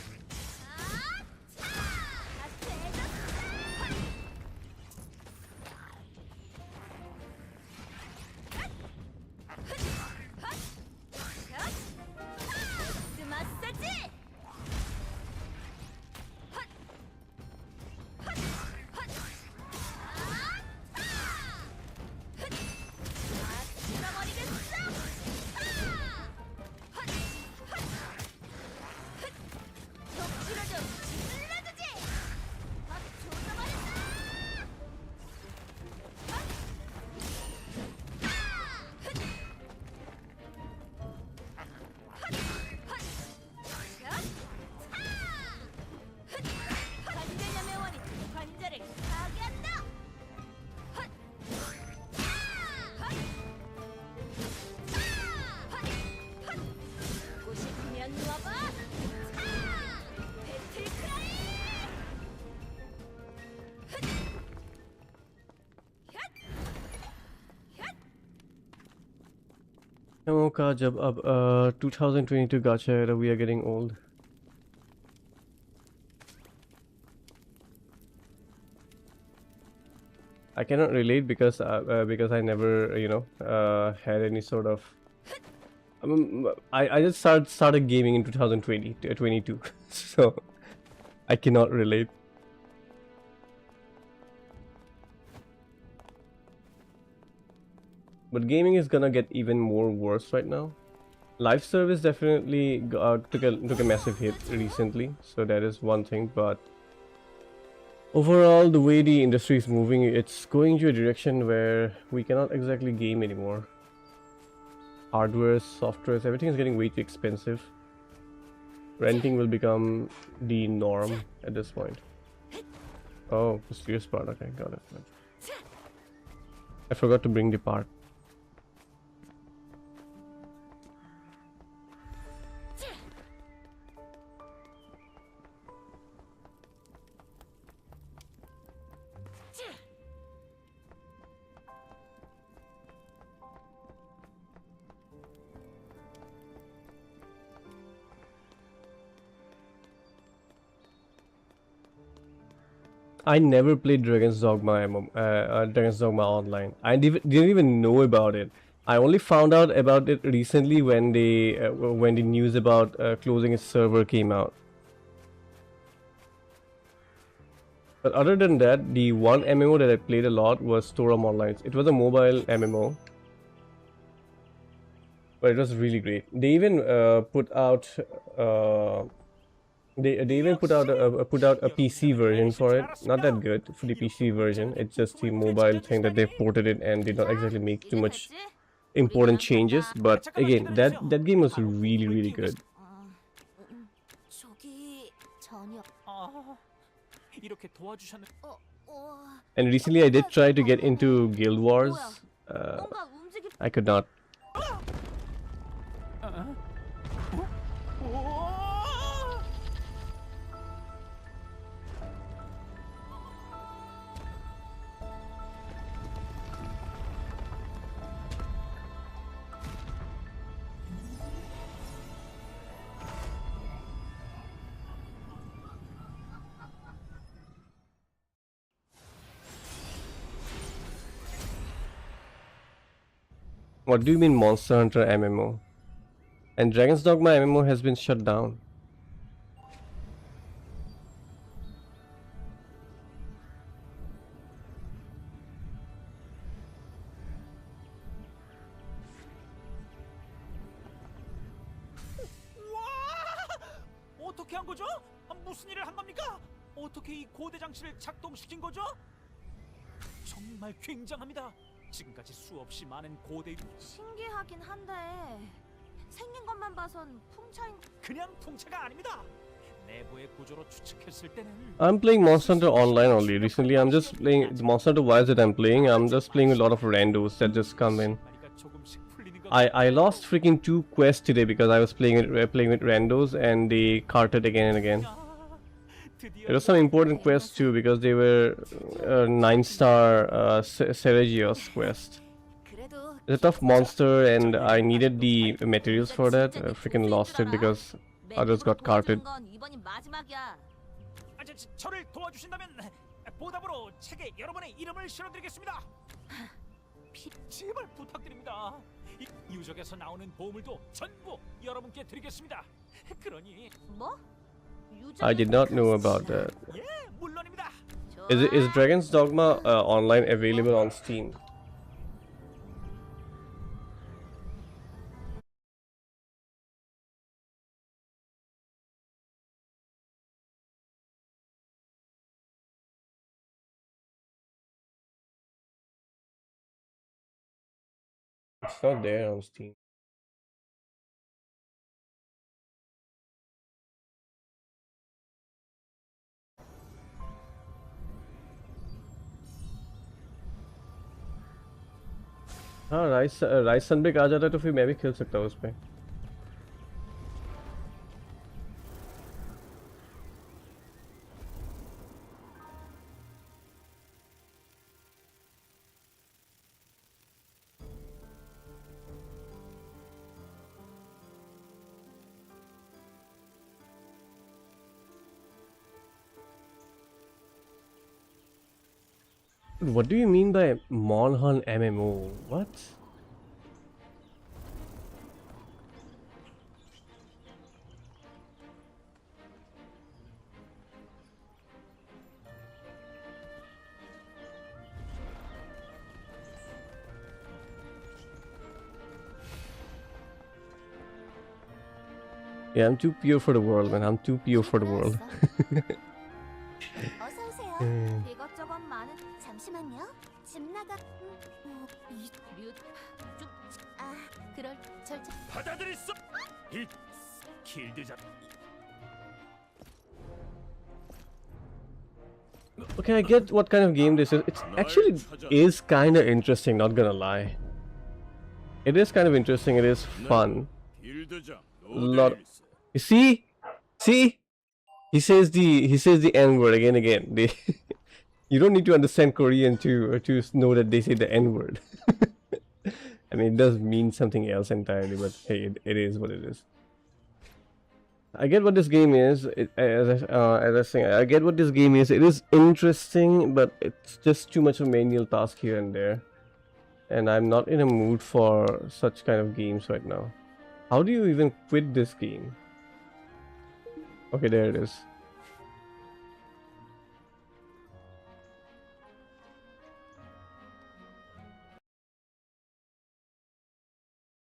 का जब अब 2022 gacha era, we are getting old. I cannot relate because I never had any sort of I just started gaming in 2020 22 so I cannot relate. But gaming is gonna get even more worse right now. Live service definitely took a massive hit recently, so that is one thing. But overall, the way the industry is moving, it's going to a direction where we cannot exactly game anymore. Hardware, software, everything is getting way too expensive. Renting will become the norm at this point. Oh, mysterious part. Okay, got it. I forgot to bring the part. I never played Dragon's Dogma Dragon's Dogma Online. I didn't even know about it. I only found out about it recently when when the news about closing its server came out. But other than that, the one MMO that I played a lot was Toram Online. It was a mobile MMO, but it was really great. They even put out they even put out a PC version for it. Not that good for the PC version. It's just the mobile thing that they ported it and did not exactly make too much important changes. But again, that game was really good. 저기 전혀 아, 이렇게 도와주셨는. And recently I did try to get into Guild Wars. 뭔가 움직이 I could not. What do you mean Monster Hunter MMO? And Dragon's Dogma MMO has been shut down. 와! 어떻게 한 거죠? 무슨 일을 한 겁니까? 어떻게 이 고대 장치를 작동시킨 거죠? 정말 굉장합니다. 지금까지 수없이 많은 고대 신기하긴 한데 생긴 것만 봐선 풍차인 그냥 풍차가 아닙니다. 내부의 구조로 추측했을 때는 I'm playing Monster Hunter Online only. Recently, I'm just playing the Monster Hunter Wilds that I'm playing. I'm just playing with a lot of randos that just come in. 말이가 조금씩 풀리는 것 I lost freaking 2 quests today because I was playing with randos and they carted again and again. 같아요. 드디어 There were some important quests too because they were 9-star Seregios quest. 그래도 It's a tough monster and I needed the materials for that. I freaking lost it because others got carted. 건 이번이 마지막이야. 저를 도와주신다면 보답으로 책에 여러분의 이름을 실어드리겠습니다. 제발 부탁드립니다. 이 유적에서 나오는 보물도 전부 여러분께 드리겠습니다. 그러니 뭐? I did not know about that. 예, 물론입니다. Is Dragon's Dogma Online available on Steam? It's not there on Steam. हाँ rice सनब्रेक आ जाता तो फिर मैं भी खेल सकता हूँ उसमें. What do you mean by Monhan MMO? What? Yeah, I'm too pure for the world, man. I'm too pure for the world. 어서 오세요. 이것저것 많은 잠시만요. 집 나가. 아, 그럴 절차. 받아들일 수. 이 길드자. Okay, I get what kind of game this is. It's actually is kind of interesting, not gonna lie. It is kind of interesting, it is fun. Lot. You see? See? He says the N word again and again. They you don't need to understand Korean to know that they say the N word. I mean, it does mean something else entirely, but hey, it is what it is. I get what this game is. As I was saying, I get what this game is. It is interesting, but it's just too much of a menial task here and there. And I'm not in a mood for such kind of games right now. How do you even quit this game? Okay, there it is.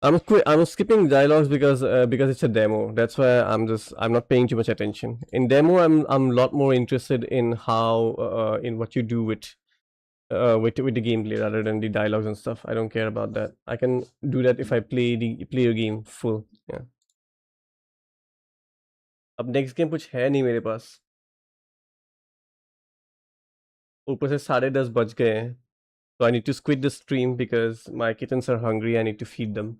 I'm skipping dialogues because it's a demo. That's why I'm not paying too much attention. In demo, I'm a lot more interested in how in what you do with the gameplay rather than the dialogues and stuff. I don't care about that. I can do that if I play a game full. Yeah. अब next game कुछ है नहीं मेरे पास. ऊपर से 10:30 बज गए हैं. So I need to quit the stream because my kittens are hungry. I need to feed them.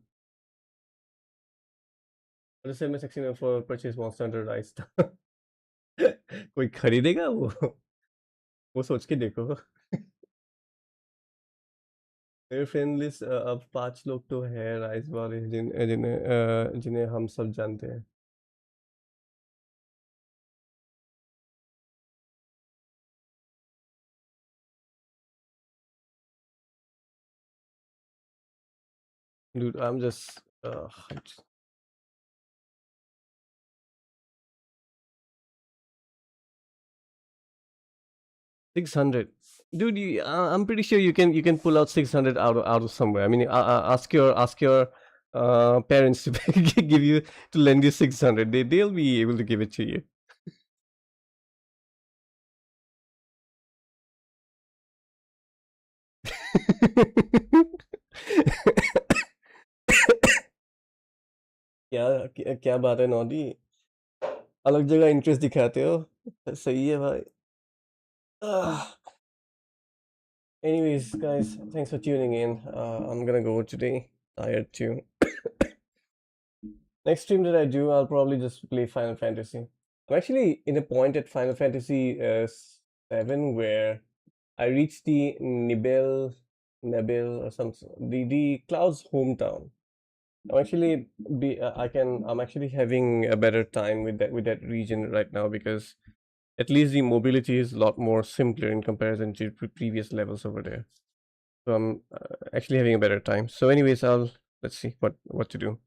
जैसे मैं सेक्शन में for purchase Monster Hunter Rise था. कोई खरीदेगा वो सोच के देखो. मेरे फ्रेंड लिस्ट अब 5 लोग तो है राइस वाले जिन्हें हम सब जानते हैं. Dude, I'm just 600. Dude, I'm pretty sure you can pull out 600 out of somewhere. I mean, ask your parents to give you to lend you 600. They'll be able to give it to you. क्या बात है नौदी, अलग जगह interest दिखाते हो. सही है भाई. Anyways, guys, thanks for tuning in. I'm gonna go today. Tired too. Next stream that I do, I'll probably just play Final Fantasy. I'm actually in a point at Final Fantasy 7 where I reached the Nibel or the Cloud's hometown. I'm actually having a better time with that region right now because at least the mobility is a lot more simpler in comparison to previous levels over there. So I'm actually having a better time. So anyways, let's see what to do.